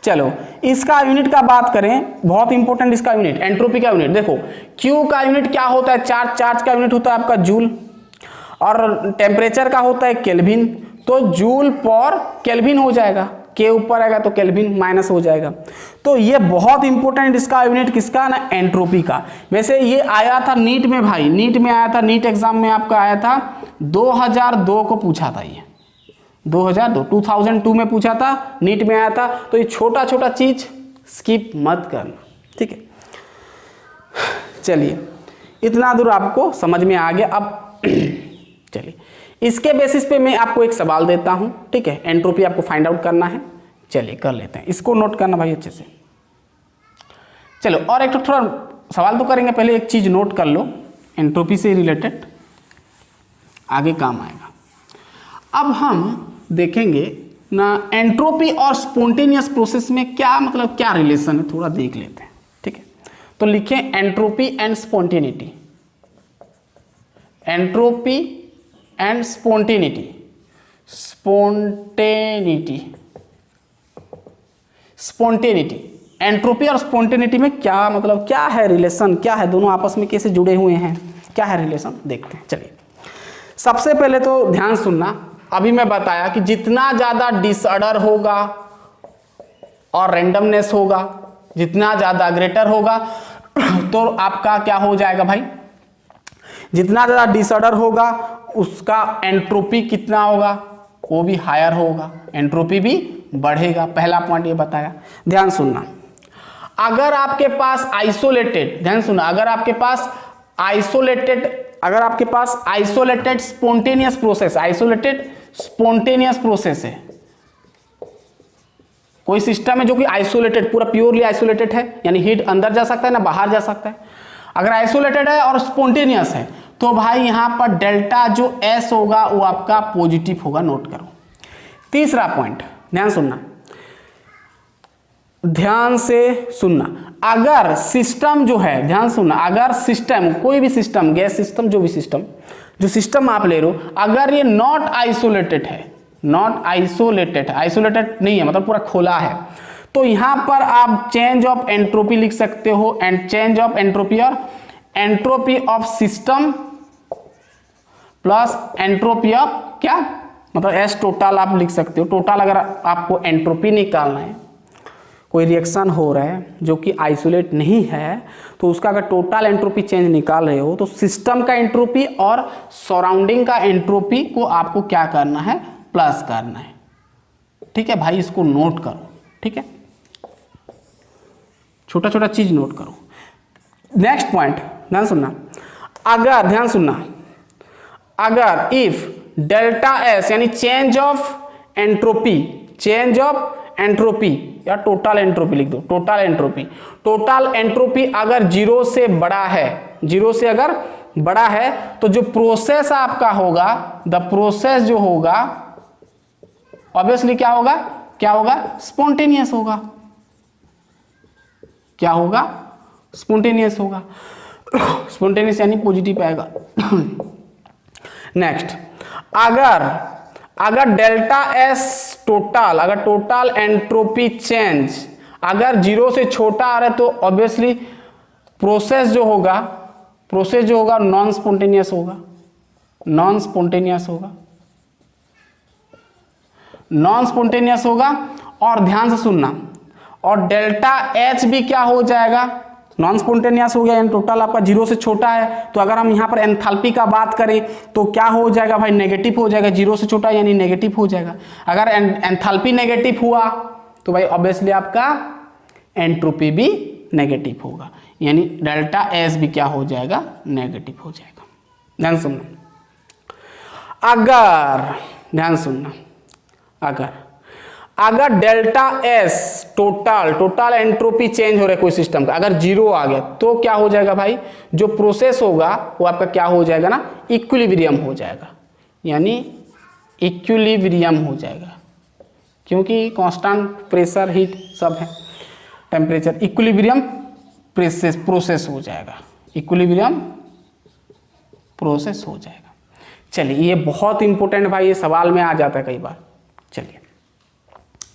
चलो इसका यूनिट का बात करें, बहुत इंपॉर्टेंट इसका यूनिट, एंट्रोपी का यूनिट देखो, Q का यूनिट क्या होता है, चार्ज का यूनिट होता है आपका जूल, और टेम्परेचर का होता है केल्विन, तो जूल पर केल्विन हो जाएगा, के ऊपर आएगा तो केल्विन माइनस हो जाएगा। तो ये बहुत इंपॉर्टेंट इसका यूनिट किसका ना, एंट्रोपी का। वैसे ये आया था नीट में भाई, नीट में आया था, नीट एग्जाम में आपका आया था 2002 को पूछा था, ये 2002 में पूछा था, नीट में आया था। तो ये छोटा छोटा चीज स्किप मत करना, ठीक है। चलिए इतना दूर आपको समझ में आ गया। अब चलिए इसके बेसिस पे मैं आपको एक सवाल देता हूं, ठीक है, एंट्रोपी आपको फाइंड आउट करना है। चलिए कर लेते हैं, इसको नोट करना भाई अच्छे से। चलो और एक तो थोड़ा सवाल तो करेंगे, पहले एक चीज नोट कर लो, एंट्रोपी से रिलेटेड आगे काम आएगा। अब हम देखेंगे ना एंट्रोपी और स्पॉन्टेनियस प्रोसेस में क्या मतलब, क्या रिलेशन है, थोड़ा देख लेते हैं, ठीक है। तो लिखें entropy and spontaneity, entropy and spontaneity, spontaneity, spontaneity, entropy और स्पॉन्टेनिटी में क्या मतलब, क्या है रिलेशन, क्या है, दोनों आपस में कैसे जुड़े हुए हैं, क्या है रिलेशन, देखते हैं। चलिए सबसे पहले तो ध्यान सुनना, अभी मैं बताया कि जितना ज्यादा डिसऑर्डर होगा और रैंडमनेस होगा, जितना ज्यादा ग्रेटर होगा तो आपका क्या हो जाएगा भाई, जितना ज्यादा डिसऑर्डर होगा उसका एंट्रोपी कितना होगा, वो भी हायर होगा, एंट्रोपी भी बढ़ेगा। पहला पॉइंट ये बताया, ध्यान सुनना। अगर आपके पास आइसोलेटेड, ध्यान सुनना, अगर आपके पास isolated spontaneous process, isolated spontaneous process है, कोई सिस्टम है जो कि आइसोलेटेड, पूरा प्योरली आइसोलेटेड है, यानी हीट अंदर जा सकता है ना बाहर जा सकता है। अगर आइसोलेटेड है और स्पॉन्टेनियस है तो भाई यहां पर डेल्टा जो एस होगा वो आपका पॉजिटिव होगा, नोट करो। तीसरा पॉइंट ध्यान सुनना, ध्यान से सुनना, अगर सिस्टम जो है, ध्यान सुनना, अगर सिस्टम, कोई भी सिस्टम, गैस सिस्टम, जो भी सिस्टम, जो सिस्टम आप ले रहे हो, अगर ये नॉट आइसोलेटेड है, नॉट आइसोलेटेड, आइसोलेटेड नहीं है मतलब पूरा खोला है, तो यहां पर आप चेंज ऑफ एंट्रोपी लिख सकते हो, एंड चेंज ऑफ एंट्रोपी और entropy of system plus entropy of क्या मतलब एस टोटल आप लिख सकते हो। टोटल अगर आपको एंट्रोपी निकालना है, कोई रिएक्शन हो रहा है जो कि आइसोलेट नहीं है, तो उसका अगर टोटल एंट्रोपी चेंज निकाल रहे हो तो सिस्टम का एंट्रोपी और सराउंडिंग का एंट्रोपी को आपको क्या करना है, प्लस करना है, ठीक है भाई, इसको नोट करो, ठीक है, छोटा छोटा चीज नोट करो। नेक्स्ट पॉइंट ध्यान सुनना, अगर, ध्यान सुनना, अगर इफ डेल्टा एस यानी change of entropy, change of entropy या टोटल एंट्रोपी लिख दो, टोटल एंट्रोपी, टोटल एंट्रोपी अगर 0 से बड़ा है, 0 से अगर बड़ा है तो जो प्रोसेस आपका होगा, द प्रोसेस जो होगा ऑब्वियसली क्या होगा, क्या होगा, स्पॉन्टेनियस होगा, क्या होगा, स्पॉन्टेनियस होगा, स्पॉन्टेनियस यानी पॉजिटिव आएगा। नेक्स्ट, अगर डेल्टा एस टोटल, अगर टोटल एंट्रोपी चेंज अगर 0 से छोटा आ रहा है तो ऑब्वियसली प्रोसेस जो होगा नॉन स्पॉन्टेनियस होगा, नॉन स्पॉन्टेनियस होगा, नॉन स्पॉन्टेनियस होगा। और ध्यान से सुनना, और डेल्टा एच भी क्या हो जाएगा, नॉन स्पॉन्टेनियस हो गया यानी टोटल आपका 0 से छोटा है। तो अगर हम यहाँ पर एंथैल्पी का बात करें तो क्या हो जाएगा भाई, नेगेटिव हो जाएगा, 0 से छोटा यानी नेगेटिव हो जाएगा। अगर एंथैल्पी नेगेटिव हुआ तो भाई ऑब्वियसली आपका एंट्रोपी भी नेगेटिव होगा, यानी डेल्टा एस भी क्या हो जाएगा, नेगेटिव हो जाएगा। ध्यान सुनना, ध्यान सुनना, अगर delta S total entropy change हो रहा है कोई सिस्टम का, अगर 0 आ गया तो क्या हो जाएगा भाई, जो प्रोसेस होगा वो आपका क्या हो जाएगा ना, इक्विलिब्रियम हो जाएगा, यानी इक्विलिब्रियम हो जाएगा, क्योंकि कांस्टेंट प्रेशर हीट सब है, टेम्परेचर, इक्विलिब्रियम प्रोसेस हो जाएगा, इक्विलिब्रियम प्रोसेस हो जाएगा। चलिए ये बहुत इंपॉर्टेंट भाई, ये सवाल में आ जाता है कई बार। चलिए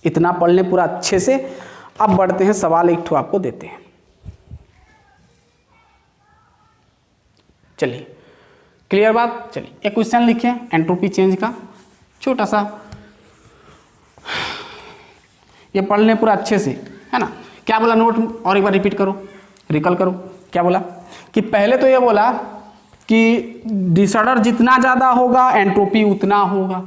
इतना पढ़ लें पूरा अच्छे से। अब बढ़ते हैं, सवाल एक ठो आपको देते हैं। चलिए क्लियर बात। चलिए एक क्वेश्चन लिखें एंट्रोपी चेंज का, छोटा सा, ये पढ़ लें पूरा अच्छे से, है ना। क्या बोला नोट, और एक बार रिपीट करो, रिकॉल करो। क्या बोला कि पहले तो ये बोला कि डिसऑर्डर जितना ज़्यादा होगा एंट्रोपी उतना होगा,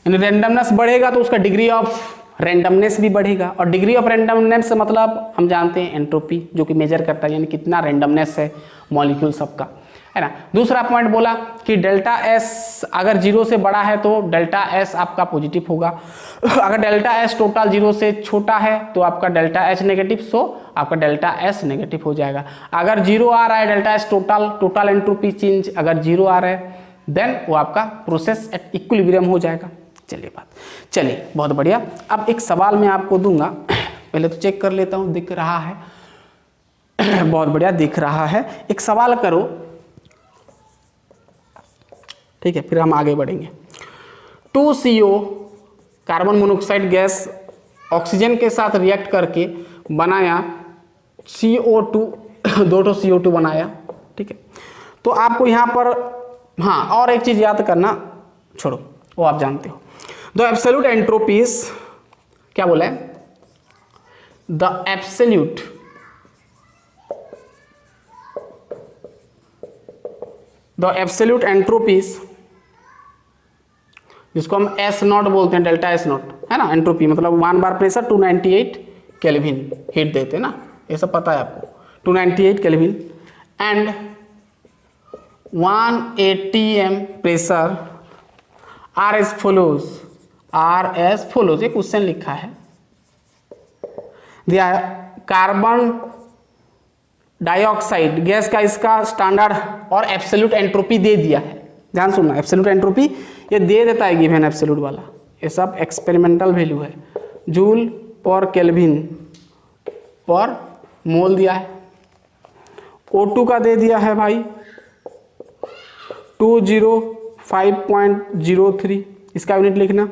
यानी रेंडमनेस बढ़ेगा तो उसका डिग्री ऑफ रेंडमनेस भी बढ़ेगा, और डिग्री ऑफ रेंडमनेस से मतलब हम जानते हैं एंट्रोपी, जो कि मेजर करता है यानी कितना रेंडमनेस है मॉलिक्यूल सबका, है ना। दूसरा पॉइंट बोला कि डेल्टा एस अगर 0 से बड़ा है तो डेल्टा एस आपका पॉजिटिव होगा, अगर डेल्टा एस टोटल 0 से छोटा है तो आपका डेल्टा एच नेगेटिव, सो आपका डेल्टा एस नेगेटिव हो जाएगा। अगर 0 आ रहा है delta S total entropy change अगर 0 आ रहा है देन वो आपका प्रोसेस एट इक्विलिब्रियम हो जाएगा। चलिए बहुत बढ़िया। अब एक सवाल मैं आपको दूंगा, पहले तो चेक कर लेता हूँ दिख रहा है, बहुत बढ़िया दिख रहा है। एक सवाल करो, ठीक है, फिर हम आगे बढ़ेंगे। 2CO carbon monoxide gas oxygen के साथ रिएक्ट करके बनाया CO2, 2 CO2 बनाया, ठीक है। तो आपको यहाँ पर हाँ और एक चीज़ याद करना, छोड़ो वो आप जानते हो। द एब्सोल्यूट एंट्रोपीज, क्या बोला है, द एब्सोल्यूट एंट्रोपीज, जिसको हम S0 बोलते हैं, डेल्टा S0, है ना। एंट्रोपी मतलब 1 बार प्रेशर 298 केल्विन हीट देते हैं ना, ये सब पता है आपको, 298 kelvin and 180 m pressure R S follows. एक क्वेश्चन लिखा है, दिया है कार्बन डाइऑक्साइड गैस का इसका स्टैंडर्ड और एब्सोल्यूट एंट्रोपी दे दिया है। ध्यान सुनना, एब्सोल्यूट एंट्रोपी ये दे देता है गिवन एब्सोल्यूट वाला, ये सब एक्सपेरिमेंटल वैल्यू है, जूल पर केल्विन पर मोल दिया है। O2 का दे दिया है भाई 205.03, इसका यूनिट लिखना,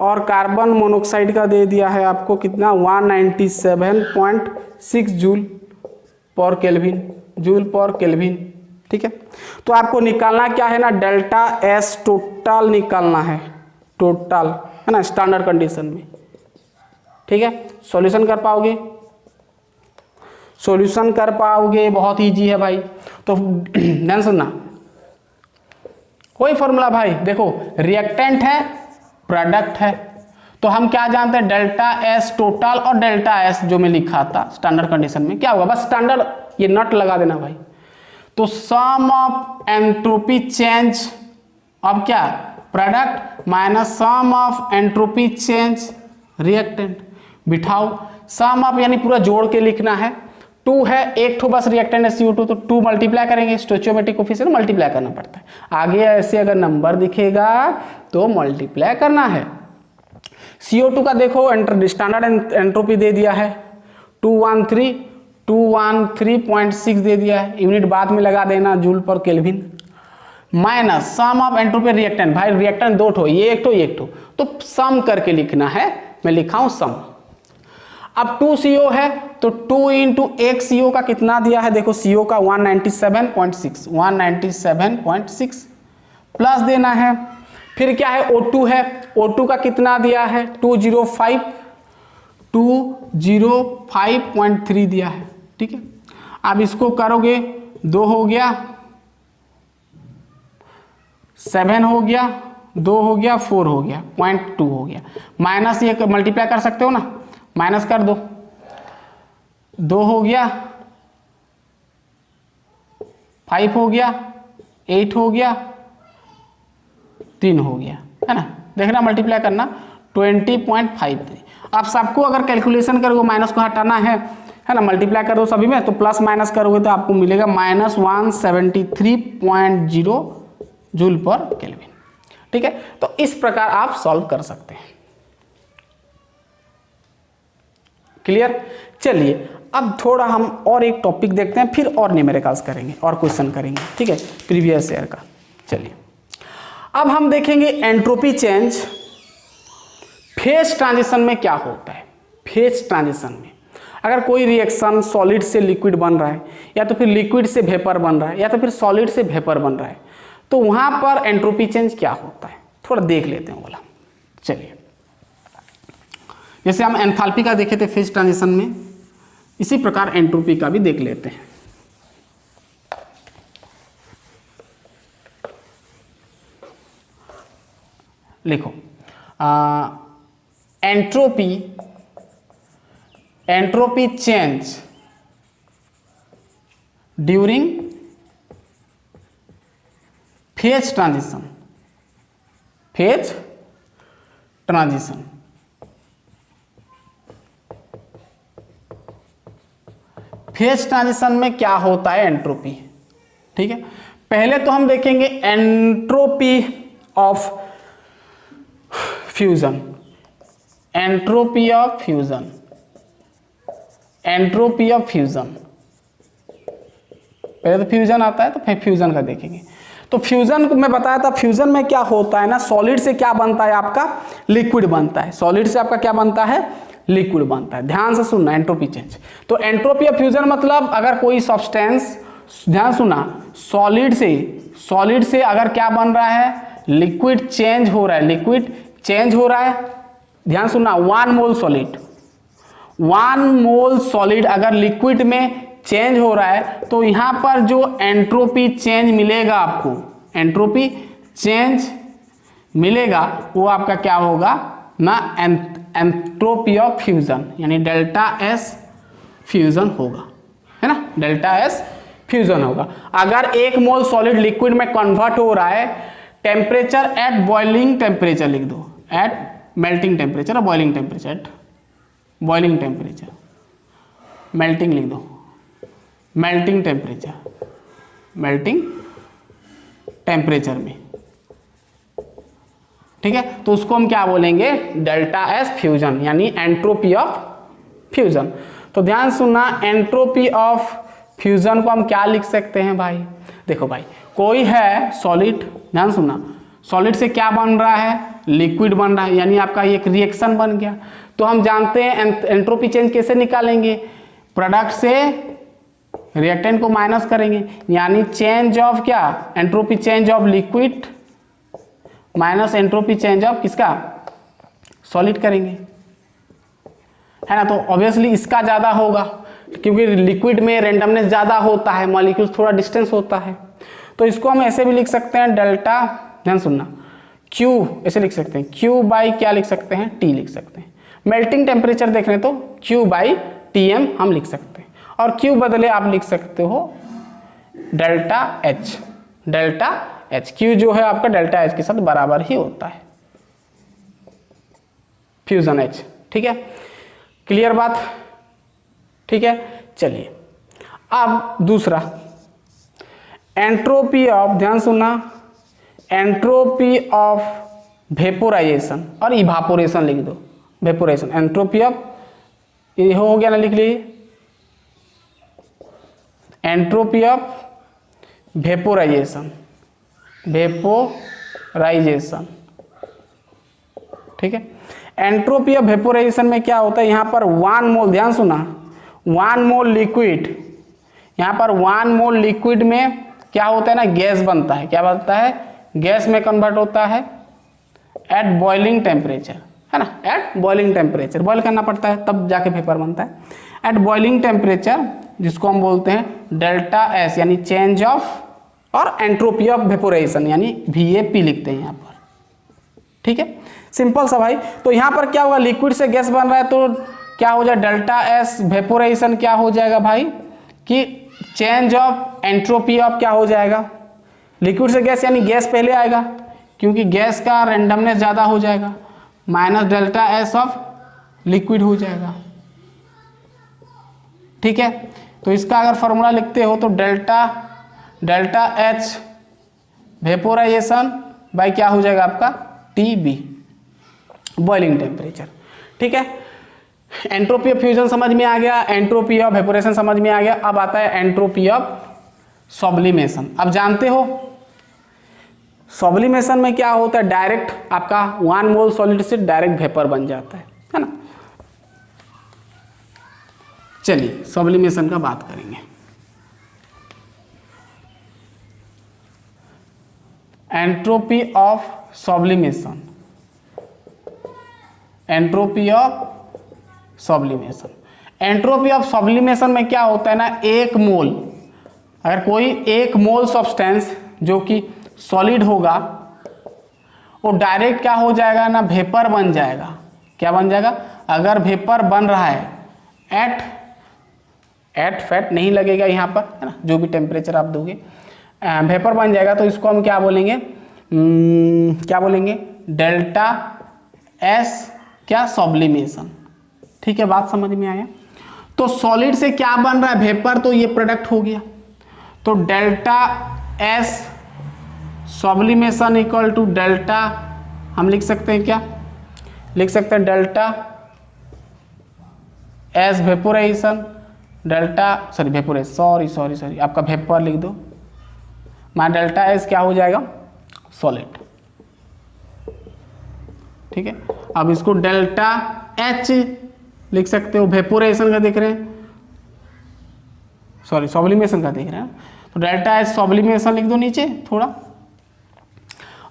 और कार्बन मोनोऑक्साइड का दे दिया है आपको कितना 197.6 जूल पर केल्विन, ठीक है। तो आपको निकालना क्या है ना, डेल्टा एस टोटल निकालना है, टोटल, है ना, स्टैंडर्ड कंडीशन में, ठीक है। सॉल्यूशन कर पाओगे, बहुत इजी है भाई। तो ध्यान सुनना, कोई फॉर्मूला भाई, देखो रिएक्टेंट है प्रोडक्ट है, तो हम क्या जानते हैं, डेल्टा एस टोटल और डेल्टा एस जो मैं लिखा था स्टैंडर्ड कंडीशन में क्या होगा, बस स्टैंडर्ड ये नट लगा देना भाई। तो सम ऑफ एंट्रोपी चेंज अब क्या, product minus sum of entropy change reactant, बिठाओ सम ऑफ यानी पूरा जोड़ के लिखना है। 2 है, एक ठो बस रिएक्टेंट है CO2, तो 2 मल्टीप्लाई करेंगे, स्टोइचियोमेट्रिक कोफिशिएंट मल्टीप्लाई करना पड़ता है। आगे ऐसे अगर नंबर दिखेगा तो मल्टीप्लाई करना है। CO2 का देखो स्टैंडर्ड एंट्रोपी दे दिया है 213.6 दे दिया है, यूनिट बाद में लगा देना जूल पर kelvin, minus sum of entropy reactant, भाई रिएक्टेंट 2 ठो, ये एक ठो, तो सम करके लिखना है, मैं लिखा हूं सम। अब 2 CO है तो 2 इंटू 1 CO का कितना दिया है, देखो CO का 197.6 प्लस देना है। फिर क्या है, O2 है, O2 का कितना दिया है 205.3 दिया है, ठीक है। अब इसको करोगे 2 हो गया, 7 हो गया, 2 हो गया, 4 हो गया, 0.2 हो गया, माइनस ये मल्टीप्लाई कर सकते हो ना, माइनस कर दो, 2 हो गया, 5 हो गया, 8 हो गया, 3 हो गया, है ना, देखना मल्टीप्लाई करना 20.53। अब सबको अगर कैलकुलेशन करोगे माइनस को हटाना है ना, मल्टीप्लाई कर दो सभी में, तो प्लस माइनस करोगे तो आपको मिलेगा -173.0 जूल पर केल्विन। ठीक है, तो इस प्रकार आप सॉल्व कर सकते हैं। क्लियर? चलिए अब थोड़ा हम और एक टॉपिक देखते हैं, फिर और न्यूमेरिकल्स करेंगे और क्वेश्चन करेंगे। ठीक है, प्रीवियस ईयर का। चलिए अब हम देखेंगे एंट्रोपी चेंज फेज ट्रांजिशन में क्या होता है। फेज ट्रांजिशन में अगर कोई रिएक्शन सॉलिड से लिक्विड बन रहा है, या तो फिर लिक्विड से वेपर बन रहा है, या तो फिर सॉलिड से वेपर बन रहा है, तो वहां पर एंट्रोपी चेंज क्या होता है थोड़ा देख लेते हैं बोला। चलिए जैसे हम एंथैल्पी का देखे थे फेज ट्रांजिशन में, इसी प्रकार एंट्रोपी का भी देख लेते हैं। लिखो entropy change during phase transition. Phase transition phase transition में क्या होता है एंट्रोपी। ठीक है, पहले तो हम देखेंगे entropy of fusion. Entropy of fusion, entropy of fusion, पहले तो फ्यूजन आता है तो फिर फ्यूजन का देखेंगे। तो फ्यूजन को मैं बताया था, फ्यूजन में क्या होता है ना, सॉलिड से क्या बनता है आपका, लिक्विड बनता है। सॉलिड से आपका क्या बनता है, लिक्विड बनता है। ध्यान से सुनना, एंट्रोपी चेंज। तो एंट्रोपी ऑफ फ्यूजन मतलब अगर कोई सब्सटेंस, ध्यान सुना, सॉलिड से अगर क्या बन रहा है, लिक्विड चेंज हो रहा है, लिक्विड चेंज हो रहा है। ध्यान सुनना, 1 मोल सॉलिड, 1 मोल सॉलिड अगर लिक्विड में चेंज हो रहा है, तो यहां पर जो एंट्रोपी चेंज मिलेगा आपको, एंट्रोपी चेंज मिलेगा, वो आपका क्या होगा ना, एंट्रोपी ऑफ फ्यूजन, यानी डेल्टा एस फ्यूजन होगा, है ना, डेल्टा एस फ्यूजन होगा। अगर 1 मोल सॉलिड लिक्विड में कन्वर्ट हो रहा है, टेम्परेचर एट बॉइलिंग टेम्परेचर लिख दो, एट मेल्टिंग टेम्परेचर और boiling temperature, at boiling temperature, melting लिख दो, मेल्टिंग टेम्परेचर, मेल्टिंग टेम्परेचर में। ठीक है, तो उसको हम क्या बोलेंगे, डेल्टा एस फ्यूजन, यानी एंट्रोपी ऑफ फ्यूजन। तो ध्यान सुनना, एंट्रोपी ऑफ फ्यूजन को हम क्या लिख सकते हैं भाई, देखो भाई, कोई है सॉलिड, ध्यान सुनना, सॉलिड से क्या बन रहा है, लिक्विड बन रहा है, यानी आपका एक रिएक्शन बन गया। तो हम जानते हैं एंट्रोपी चेंज कैसे निकालेंगे, प्रोडक्ट से रिएक्टेंट को माइनस करेंगे, यानी चेंज ऑफ क्या, entropy change of liquid minus entropy change of किसका, सॉलिड करेंगे, है ना। तो ऑब्वियसली इसका ज़्यादा होगा, क्योंकि लिक्विड में रेंडमनेस ज़्यादा होता है, मॉलिक्यूल्स थोड़ा डिस्टेंस होता है। तो इसको हम ऐसे भी लिख सकते हैं, डेल्टा, ध्यान सुनना, Q ऐसे लिख सकते हैं, Q बाई क्या लिख सकते हैं, T लिख सकते हैं। मेल्टिंग टेम्परेचर देख रहे हैं तो Q बाई TM हम लिख सकते हैं, और Q बदले आप लिख सकते हो delta H, delta H। Q जो है आपका डेल्टा H के साथ बराबर ही होता है, फ्यूजन H। ठीक है, क्लियर बात, ठीक है। चलिए अब दूसरा, एंट्रोपी ऑफ, ध्यान सुनना, एंट्रोपी ऑफ वेपोराइजेशन और इवापोरेशन लिख दो, वेपोरेशन, एंट्रोपी ऑफ, ये हो गया ना, लिख लीजिए, एंट्रोपी ऑफ वेपोराइजेशन, वेपोराइजेशन। ठीक है, एंट्रोपी ऑफ वेपोराइजेशन में क्या होता है, यहाँ पर 1 मोल, ध्यान सुना, 1 मोल लिक्विड, यहाँ पर 1 मोल लिक्विड में क्या होता है ना, गैस बनता है, क्या बनता है, गैस में कन्वर्ट होता है एट बॉइलिंग टेम्परेचर, है ना, एट बॉइलिंग टेम्परेचर, बॉइल करना पड़ता है तब जाके वेपर बनता है। एट बॉइलिंग टेम्परेचर जिसको हम बोलते हैं डेल्टा एस यानी चेंज ऑफ, और एंट्रोपी ऑफ वेपोराइजेशन यानी VAP लिखते हैं यहाँ पर। ठीक है, सिंपल सा भाई। तो यहाँ पर क्या होगा, लिक्विड से गैस बन रहा है तो क्या हो जाए, डेल्टा एस वेपोराइजेशन क्या हो जाएगा भाई कि चेंज ऑफ एंट्रोपी ऑफ क्या हो जाएगा, लिक्विड से गैस यानी गैस पहले आएगा क्योंकि गैस का रेंडमनेस ज़्यादा हो जाएगा, minus delta S of liquid हो जाएगा। ठीक है, तो इसका अगर फॉर्मूला लिखते हो तो डेल्टा एच वेपोराइजेशन बाय क्या हो जाएगा आपका TB, बॉइलिंग टेम्परेचर। ठीक है, एंट्रोपी ऑफ फ्यूजन समझ में आ गया, एंट्रोपी ऑफ वेपोरेशन समझ में आ गया। अब आता है एंट्रोपी ऑफ सब्लिमेशन। अब जानते हो सब्लिमेशन में क्या होता है, डायरेक्ट आपका 1 मोल सॉलिड से डायरेक्ट वेपर बन जाता है ना। चलिए सब्लिमेशन का बात करेंगे। Entropy of sublimation, entropy of sublimation, entropy of sublimation में क्या होता है ना, 1 मोल, अगर कोई 1 मोल सब्सटेंस जो कि सॉलिड होगा वो डायरेक्ट क्या हो जाएगा ना, वेपर बन जाएगा। क्या बन जाएगा, अगर वेपर बन रहा है एट फैट नहीं लगेगा यहाँ पर, है ना, जो भी टेम्परेचर आप दोगे वेपर बन जाएगा, तो इसको हम क्या बोलेंगे, क्या बोलेंगे, डेल्टा एस क्या सब्लिमेशन। ठीक है, बात समझ में आया। तो सॉलिड से क्या बन रहा है, वेपर, तो ये प्रोडक्ट हो गया। तो delta S sublimation equal to delta, हम लिख सकते हैं क्या, लिख सकते हैं delta S vaporisation, delta sorry vaporisation sorry आपका वेपर लिख दो, माना डेल्टा एस क्या हो जाएगा, सॉलिड। ठीक है, अब इसको डेल्टा एच लिख सकते हो, वेपोरेशन का देख रहे हैं, सॉरी सब्लिमेशन का देख रहे हैं, तो डेल्टा एच सब्लिमेशन लिख दो नीचे थोड़ा,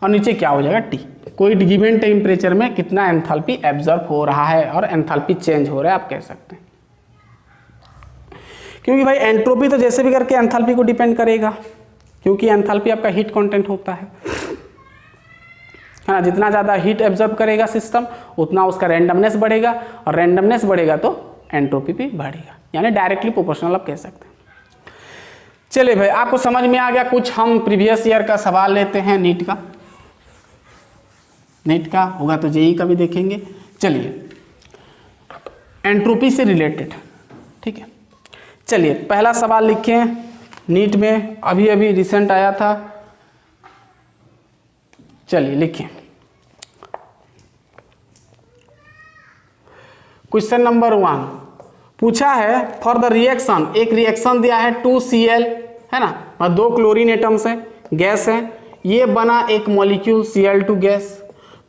और नीचे क्या हो जाएगा T, कोई गिवन टेम्परेचर में कितना एंथैल्पी एब्जॉर्ब हो रहा है और एंथैल्पी चेंज हो रहा है आप कह सकते हैं। क्योंकि भाई एंट्रोपी तो जैसे भी करके एंथैल्पी को डिपेंड करेगा, क्योंकि एंथैल्पी आपका हीट कंटेंट होता है ना, जितना ज़्यादा हीट एब्जॉर्ब करेगा सिस्टम उतना उसका रैंडमनेस बढ़ेगा, और रैंडमनेस बढ़ेगा तो एंट्रोपी भी बढ़ेगा, यानी डायरेक्टली प्रोपोर्शनल आप कह सकते हैं। चलिए भाई, आपको समझ में आ गया। कुछ हम प्रीवियस ईयर का सवाल लेते हैं, नीट का होगा तो JEE का भी देखेंगे। चलिए एंट्रोपी से रिलेटेड, ठीक है, चलिए पहला सवाल लिखें, नीट में अभी अभी रिसेंट आया था। चलिए लिखें, क्वेश्चन नंबर 1 पूछा है, फॉर द रिएक्शन, एक रिएक्शन दिया है 2Cl, है ना, और 2 क्लोरीन एटम्स है, गैस है, ये बना एक मॉलिक्यूल Cl2 गैस।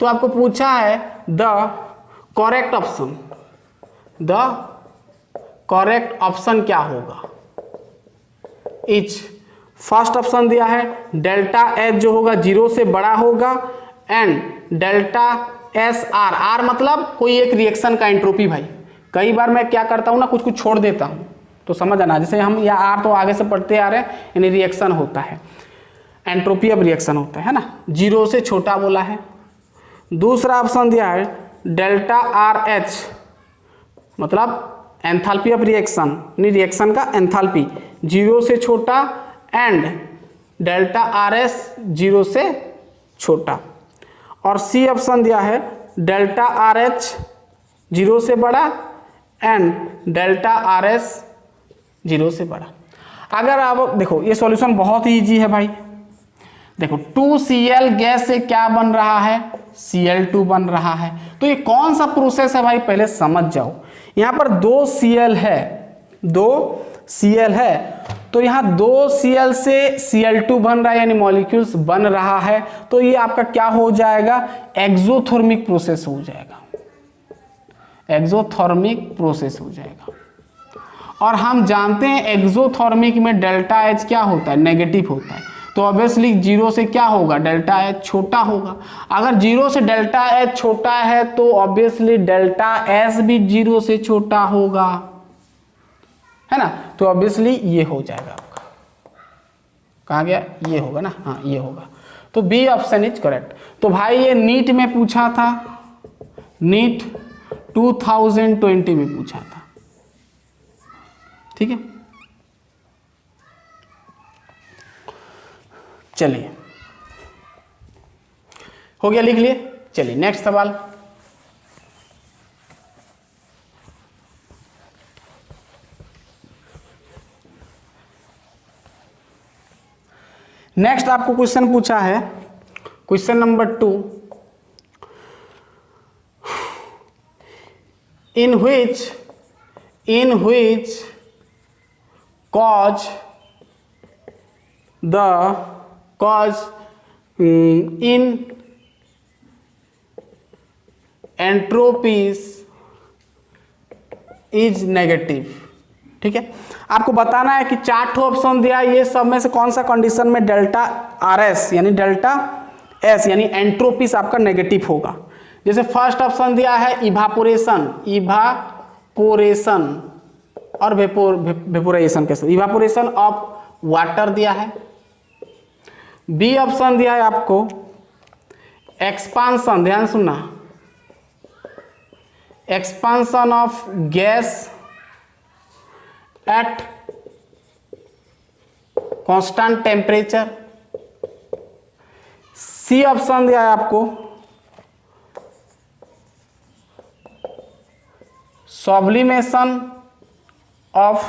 तो आपको पूछा है द करेक्ट ऑप्शन क्या होगा। इच फर्स्ट ऑप्शन दिया है डेल्टा एच जो होगा 0 से बड़ा होगा, एंड डेल्टा एस आर मतलब कोई एक रिएक्शन का एंट्रोपी। भाई कई बार मैं क्या करता हूँ ना, कुछ छोड़ देता हूँ, तो समझ आना, जैसे हम या आर तो आगे से पढ़ते आ रहे हैं, यानी रिएक्शन होता है, एंट्रोपी ऑफ रिएक्शन होता है ना, 0 से छोटा बोला है। दूसरा ऑप्शन दिया है डेल्टा आर एच मतलब एंथैल्पी ऑफ रिएक्शन, यानी रिएक्शन का एंथैल्पी 0 से छोटा, एंड डेल्टा आर एस 0 से छोटा। और सी ऑप्शन दिया है डेल्टा आर एच 0 से बड़ा, एंड डेल्टा आर एस 0 से बड़ा। अगर आप देखो ये सॉल्यूशन बहुत ही ईजी है भाई, देखो 2Cl गैस से क्या बन रहा है, Cl2 बन रहा है। तो ये कौन सा प्रोसेस है भाई, पहले समझ जाओ। यहाँ पर 2Cl है, 2Cl है, तो यहाँ 2Cl से Cl2 बन रहा है, यानी मॉलिक्यूल्स बन रहा है। तो ये आपका क्या हो जाएगा, एक्सोथर्मिक प्रोसेस हो जाएगा, एक्सोथर्मिक प्रोसेस हो जाएगा। और हम जानते हैं एक्सोथर्मिक में डेल्टा एच क्या होता है, नेगेटिव होता है, तो ऑब्वियसली 0 से क्या होगा, डेल्टा एच छोटा होगा। अगर 0 से डेल्टा एच छोटा है तो ऑब्वियसली डेल्टा एस भी 0 से छोटा होगा, है ना, तो ऑब्वियसली ये हो जाएगा आपका, कहाँ गया, ये होगा ना, हाँ ये होगा, तो बी ऑप्शन इज करेक्ट। तो भाई ये नीट में पूछा था, नीट 2020 में पूछा था, ठीक है। चलिए हो गया, लिख लिए। चलिए नेक्स्ट सवाल, नेक्स्ट आपको क्वेश्चन पूछा है, question number 2, in which cause in entropies is negative, ठीक है। आपको बताना है कि 4 ऑप्शन दिया है, ये सब में से कौन सा कंडीशन में डेल्टा आर एस यानी डेल्टा एस यानी एंट्रोपीज आपका नेगेटिव होगा। जैसे फर्स्ट ऑप्शन दिया है इवापोरेशन और वेपोराइजेशन के साथ, इवापोरेशन ऑफ वाटर दिया है। बी ऑप्शन दिया है आपको एक्सपांशन, ध्यान सुनना, expansion of gas at constant temperature. C option दिया है आपको sublimation of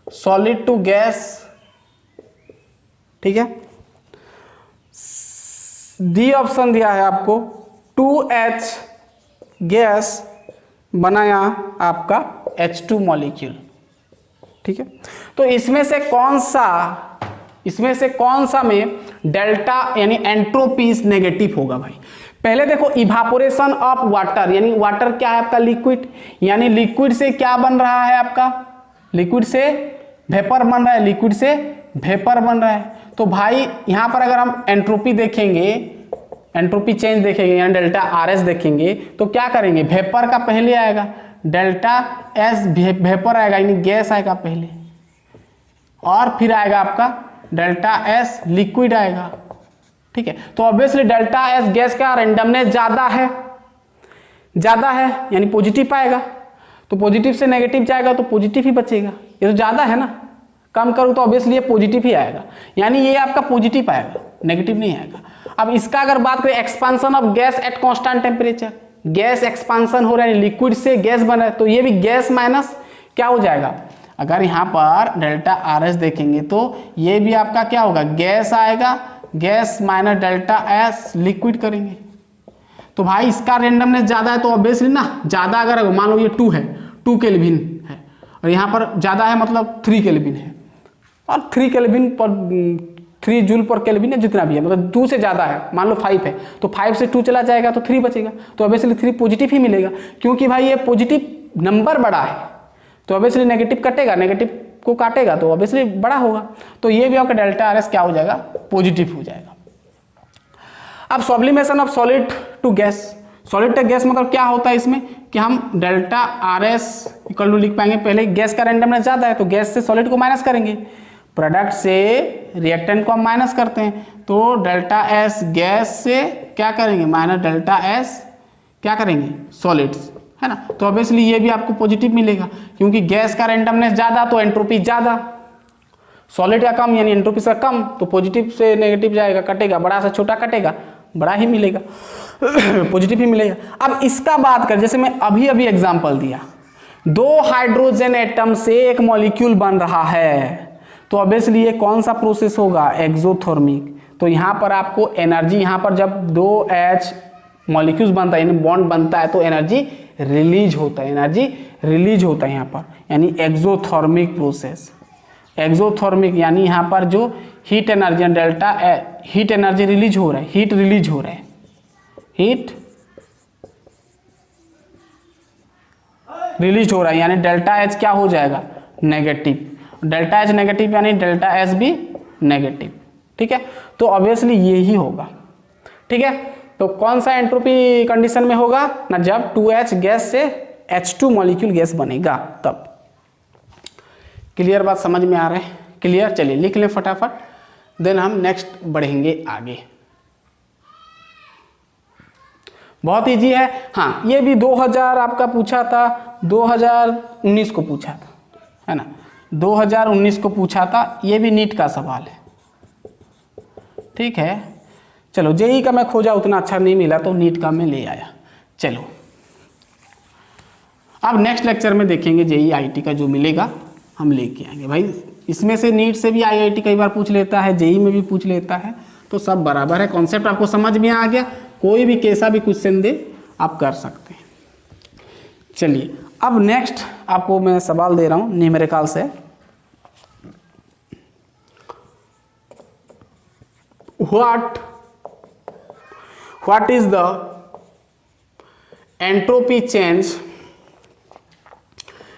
solid to gas, ठीक है। डी ऑप्शन दिया है आपको 2H गैस बनाया आपका H2 मॉलिक्यूल, ठीक है। तो इसमें से कौन सा में डेल्टा यानी एंट्रोपीज नेगेटिव होगा भाई। पहले देखो इवापोरेशन ऑफ वाटर, यानी वाटर क्या है आपका लिक्विड, यानी लिक्विड से क्या बन रहा है आपका, लिक्विड से वेपर बन रहा है, लिक्विड से वेपर बन रहा है। तो भाई यहां पर अगर हम एंट्रोपी देखेंगे, एंट्रोपी चेंज देखेंगे यानी डेल्टा आर एस देखेंगे, तो क्या करेंगे, वेपर का पहले आएगा, डेल्टा एस वेपर आएगा यानी गैस आएगा पहले, और फिर आएगा आपका डेल्टा एस लिक्विड आएगा, ठीक है। तो ऑब्वियसली डेल्टा एस गैस का रेंडमनेस ज्यादा है यानी पॉजिटिव आएगा, तो पॉजिटिव से नेगेटिव जाएगा तो पॉजिटिव ही बचेगा, ये तो ज्यादा है ना, कम करूँ तो ऑब्वियसली ये पॉजिटिव ही आएगा, यानी ये आपका पॉजिटिव आएगा, नेगेटिव नहीं आएगा। अब इसका अगर बात करें expansion of gas at constant temperature, gas expansion हो रहा है, लिक्विड से गैस बन रहा है, तो ये भी गैस माइनस क्या हो जाएगा, अगर यहाँ पर डेल्टा आर एस देखेंगे तो ये भी आपका क्या होगा, गैस आएगा, gas minus delta S liquid करेंगे। तो भाई इसका रेंडमनेस ज्यादा है तो ऑब्वियसली ना, ज्यादा अगर मान लो ये 2 है, 2 केल्विन है, और यहाँ पर ज्यादा है मतलब 3 केल्विन है, और 3 केल्विन पर 3 जूल पर केल्विन है, जितना भी है मतलब 2 से ज़्यादा है, मान लो 5 है, तो 5 से 2 चला जाएगा तो 3 बचेगा, तो ऑब्वियसली 3 पॉजिटिव ही मिलेगा, क्योंकि भाई ये पॉजिटिव नंबर बड़ा है, तो ऑब्वियसली नेगेटिव कटेगा, नेगेटिव को काटेगा तो ऑब्वियसली बड़ा होगा, तो ये भी आपका डेल्टा आर एस क्या हो जाएगा, पॉजिटिव हो जाएगा। अब sublimation of solid to gas, solid to gas मतलब क्या होता है इसमें कि हम delta R S equal to लिख पाएंगे, पहले गैस का रेंडमनेस ज़्यादा है तो गैस से सॉलिड को माइनस करेंगे, प्रोडक्ट से रिएक्टेंट को हम माइनस करते हैं, तो डेल्टा एस गैस से क्या करेंगे, माइनस डेल्टा एस क्या करेंगे, सॉलिड्स, है ना। तो ऑब्वियसली ये भी आपको पॉजिटिव मिलेगा, क्योंकि गैस का रेंडमनेस ज़्यादा तो एंट्रोपी ज़्यादा, सॉलिड का कम यानी एंट्रोपी से कम, तो पॉजिटिव से नेगेटिव जाएगा, कटेगा, बड़ा से छोटा कटेगा, बड़ा ही मिलेगा पॉजिटिव ही मिलेगा। अब इसका बात कर, जैसे मैं अभी एग्जांपल दिया, 2 हाइड्रोजन एटम से एक मॉलिक्यूल बन रहा है, तो ऑब्वियसली ये कौन सा प्रोसेस होगा, एक्सोथर्मिक। तो यहाँ पर आपको एनर्जी, यहाँ पर जब 2H मॉलिक्यूल्स बनता है यानी बॉन्ड बनता है तो एनर्जी रिलीज होता है, यहाँ पर, यानी एक्सोथर्मिक प्रोसेस, एक्सोथर्मिक यानी यहाँ पर जो heat energy delta heat energy release हो रहा है, हीट रिलीज हो रहा है, हीट रिलीज हो रहा है, यानी डेल्टा एच क्या हो जाएगा, नेगेटिव, डेल्टा एच नेगेटिव यानी डेल्टा एस भी नेगेटिव, ठीक है। तो ऑब्वियसली ये ही होगा, ठीक है। तो कौन सा एंट्रोपी कंडीशन में होगा ना, जब 2H गैस से H2 मॉलिक्यूल गैस बनेगा तब। क्लियर बात समझ में आ रहा है? क्लियर, चलिए लिख लें फटाफट, देन हम नेक्स्ट बढ़ेंगे आगे। बहुत इजी है। हाँ, ये भी 2000 आपका पूछा था, 2019 को पूछा था, है ना, 2019 को पूछा था, ये भी नीट का सवाल है। ठीक है, चलो जेई का मैं खोजा उतना अच्छा नहीं मिला तो नीट का मैं ले आया। चलो अब नेक्स्ट लेक्चर में देखेंगे जेई आईटी का जो मिलेगा हम लेके आएंगे। भाई इसमें से नीट से भी आईआईटी कई बार पूछ लेता है, जेई में भी पूछ लेता है, तो सब बराबर है। कॉन्सेप्ट आपको समझ में आ गया, कोई भी कैसा भी क्वेश्चन दे आप कर सकते हैं। चलिए अब नेक्स्ट आपको मैं सवाल दे रहा हूं न्यूमेरिकल से। What is the entropy change,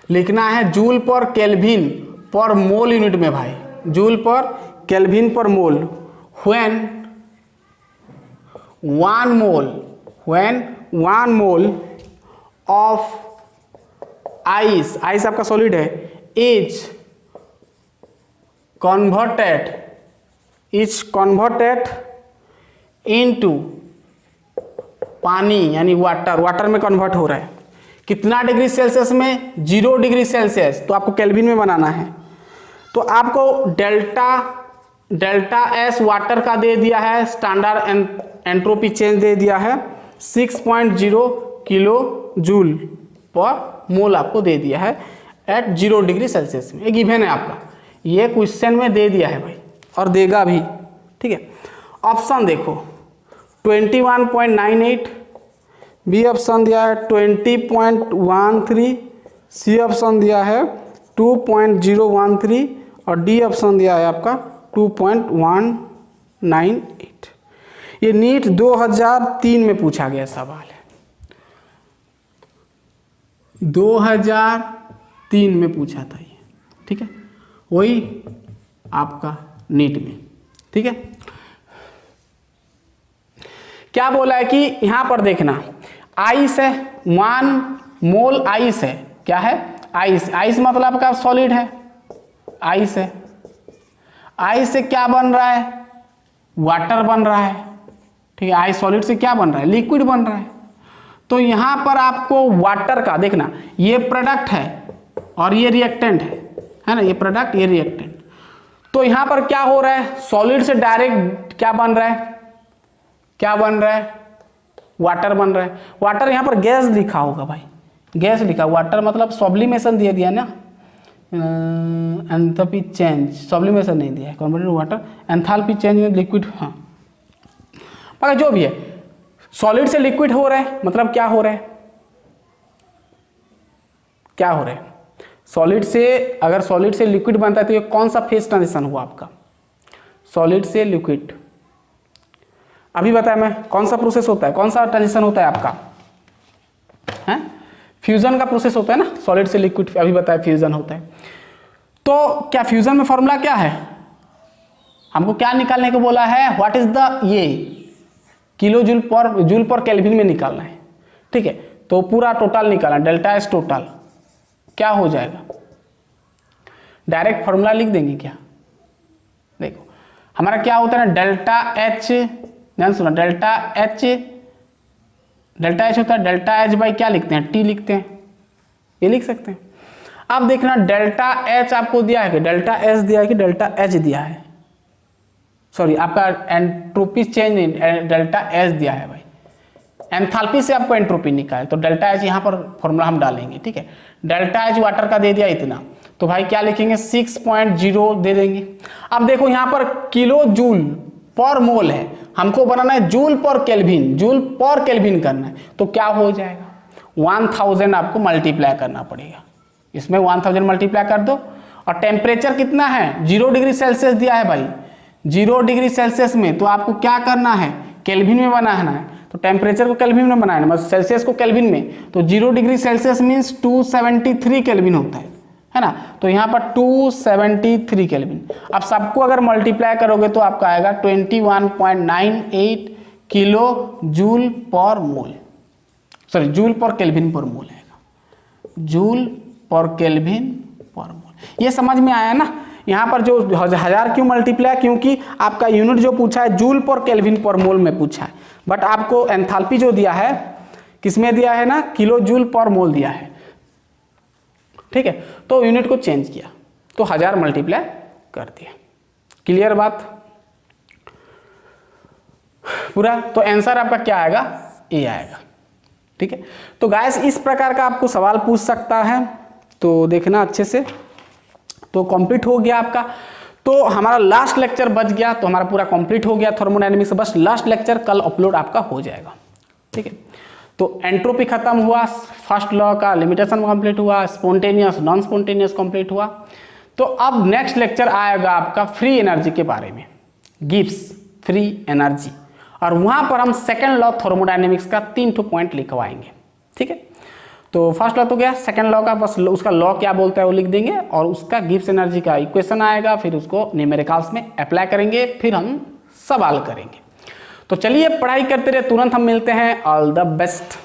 लिखना है जूल पर केल्विन पर मोल यूनिट में भाई, जूल पर केल्विन पर मोल, व्हेन 1 मोल ऑफ आइस आपका सॉलिड है, इज कन्वर्टेड इनटू पानी यानी वाटर में कन्वर्ट हो रहा है। कितना डिग्री सेल्सियस में? 0 डिग्री सेल्सियस। तो आपको केल्विन में बनाना है, तो आपको डेल्टा एस वाटर का दे दिया है, स्टैंडर्ड एंट्रोपी चेंज दे दिया है 6.0 किलो जूल पर मोल आपको दे दिया है एट 0 डिग्री सेल्सियस में। ये गिवन है आपका, ये क्वेश्चन में दे दिया है भाई, और देगा भी। ठीक है, ऑप्शन देखो 21.98, बी ऑप्शन दिया है 20.13, सी ऑप्शन दिया है 2.013 और डी ऑप्शन दिया है आपका 2.198। ये नीट 2003 में पूछा गया सवाल है, 2003 में पूछा था ये। ठीक है, वही आपका नीट में। ठीक है, क्या बोला है कि यहां पर देखना, आइस है, 1 मोल आइस है। क्या है? आइस मतलब आपका सॉलिड है, आइस है। आइस से क्या बन रहा है? वाटर बन रहा है। ठीक है, आइस सॉलिड से क्या बन रहा है? लिक्विड बन रहा है। तो यहां पर आपको वाटर का देखना, ये प्रोडक्ट है और ये रिएक्टेंट है ना, ये प्रोडक्ट ये रिएक्टेंट। तो यहां पर क्या हो रहा है? सॉलिड से डायरेक्ट क्या बन रहा है? क्या बन रहा है? वाटर बन रहा है। वाटर यहां पर गैस लिखा होगा भाई, गैस लिखा, वाटर मतलब सब्लिमेशन दे दिया ना, एंथैल्पी चेंज, सब्लिमेशन नहीं दिया है, कन्वर्टेड वाटर, एंथैल्पी चेंज में लिक्विड। हाँ, मगर जो भी है, सॉलिड से लिक्विड हो रहा है, मतलब क्या हो रहा है? क्या हो रहा है? सॉलिड से, अगर सॉलिड से लिक्विड बनता है तो ये कौन सा फेज ट्रांजिशन हुआ आपका? सॉलिड से लिक्विड। अभी बताया मैं कौन सा प्रोसेस होता है, कौन सा ट्रांजिशन होता है आपका? है फ्यूजन का प्रोसेस होता है ना, सॉलिड से लिक्विड, अभी बताया फ्यूजन होता है। तो क्या फ्यूजन में फॉर्मूला क्या है? हमको क्या निकालने को बोला है? व्हाट इज द, ये किलो जूल पर केल्विन में निकालना है। ठीक है, तो पूरा टोटल निकालना, डेल्टा एस टोटल क्या हो जाएगा? डायरेक्ट फॉर्मूला लिख देंगे क्या? देखो हमारा क्या होता है ना, डेल्टा एच, ध्यान सुना, डेल्टा एच होता है, डेल्टा एच बाई क्या लिखते हैं? टी लिखते हैं, ये लिख सकते हैं। अब देखना डेल्टा एच आपको दिया है कि डेल्टा एस दिया है कि डेल्टा एच दिया है, सॉरी आपका एंट्रोपी चेंज डेल्टा एच दिया है भाई। एंथैल्पी से आपको एंट्रोपी निकाले तो डेल्टा एच यहाँ पर फॉर्मूला हम डालेंगे। ठीक है, डेल्टा एच वाटर का दे दिया इतना, तो भाई क्या लिखेंगे? 6.0 दे देंगे। अब देखो यहाँ पर किलो जूल पर मोल है, हमको बनाना है जूल पर केल्विन, जूल पर केल्विन करना है, तो क्या हो जाएगा? 1000 आपको मल्टीप्लाई करना पड़ेगा, इसमें 1000 मल्टीप्लाई कर दो। और टेम्परेचर कितना है? 0 डिग्री सेल्सियस दिया है भाई, 0 डिग्री सेल्सियस में, तो आपको क्या करना है? केल्विन में बनाना है। तो टेम्परेचर को केल्विन में बनाना है, मतलब सेल्सियस को केल्विन में, तो 0 डिग्री सेल्सियस मीन्स 273 केल्विन होता है ना। तो यहाँ पर 273 केल्विन। अब सबको अगर मल्टीप्लाई करोगे तो आपका आएगा 21.98 किलो जूल पर मोल, सॉरी जूल पर केल्विन पर मोल आएगा। जूल पर केल्विन पर मोल। ये समझ में आया ना। यहाँ पर जो 1000 क्यों मल्टीप्लाई, क्योंकि आपका यूनिट जो पूछा है जूल पर केल्विन पर मोल में पूछा है, बट आपको एंथैल्पी जो दिया है किसमें दिया है ना, किलो जूल पर मोल दिया है। ठीक है, तो यूनिट को चेंज किया तो 1000 मल्टीप्लाई कर दिया। क्लियर बात पूरा। तो आंसर आपका क्या आएगा, ए आएगा। ठीक है, तो गाइस इस प्रकार का आपको सवाल पूछ सकता है, तो देखना अच्छे से। तो कंप्लीट हो गया आपका। तो हमारा लास्ट लेक्चर बच गया, तो हमारा पूरा कंप्लीट हो गया थर्मोडायनेमिक्स। बस लास्ट लेक्चर कल अपलोड आपका हो जाएगा। ठीक है, तो एंट्रोपी खत्म हुआ, फर्स्ट लॉ का लिमिटेशन कंप्लीट हुआ, स्पॉन्टेनियस नॉन स्पॉन्टेनियस कंप्लीट हुआ। तो अब नेक्स्ट लेक्चर आएगा आपका फ्री एनर्जी के बारे में, गिब्स फ्री एनर्जी, और वहां पर हम सेकेंड लॉ थर्मोडायनेमिक्स का 3 पॉइंट लिखवाएंगे। ठीक है, तो फर्स्ट लॉ तो गया, सेकंड लॉ का बस उसका लॉ क्या बोलता है वो लिख देंगे, और उसका गिब्स एनर्जी का इक्वेशन आएगा, फिर उसको न्यूमेरिकल्स में अप्लाई करेंगे, फिर हम सवाल करेंगे। तो चलिए पढ़ाई करते रहे, तुरंत हम मिलते हैं। All the best.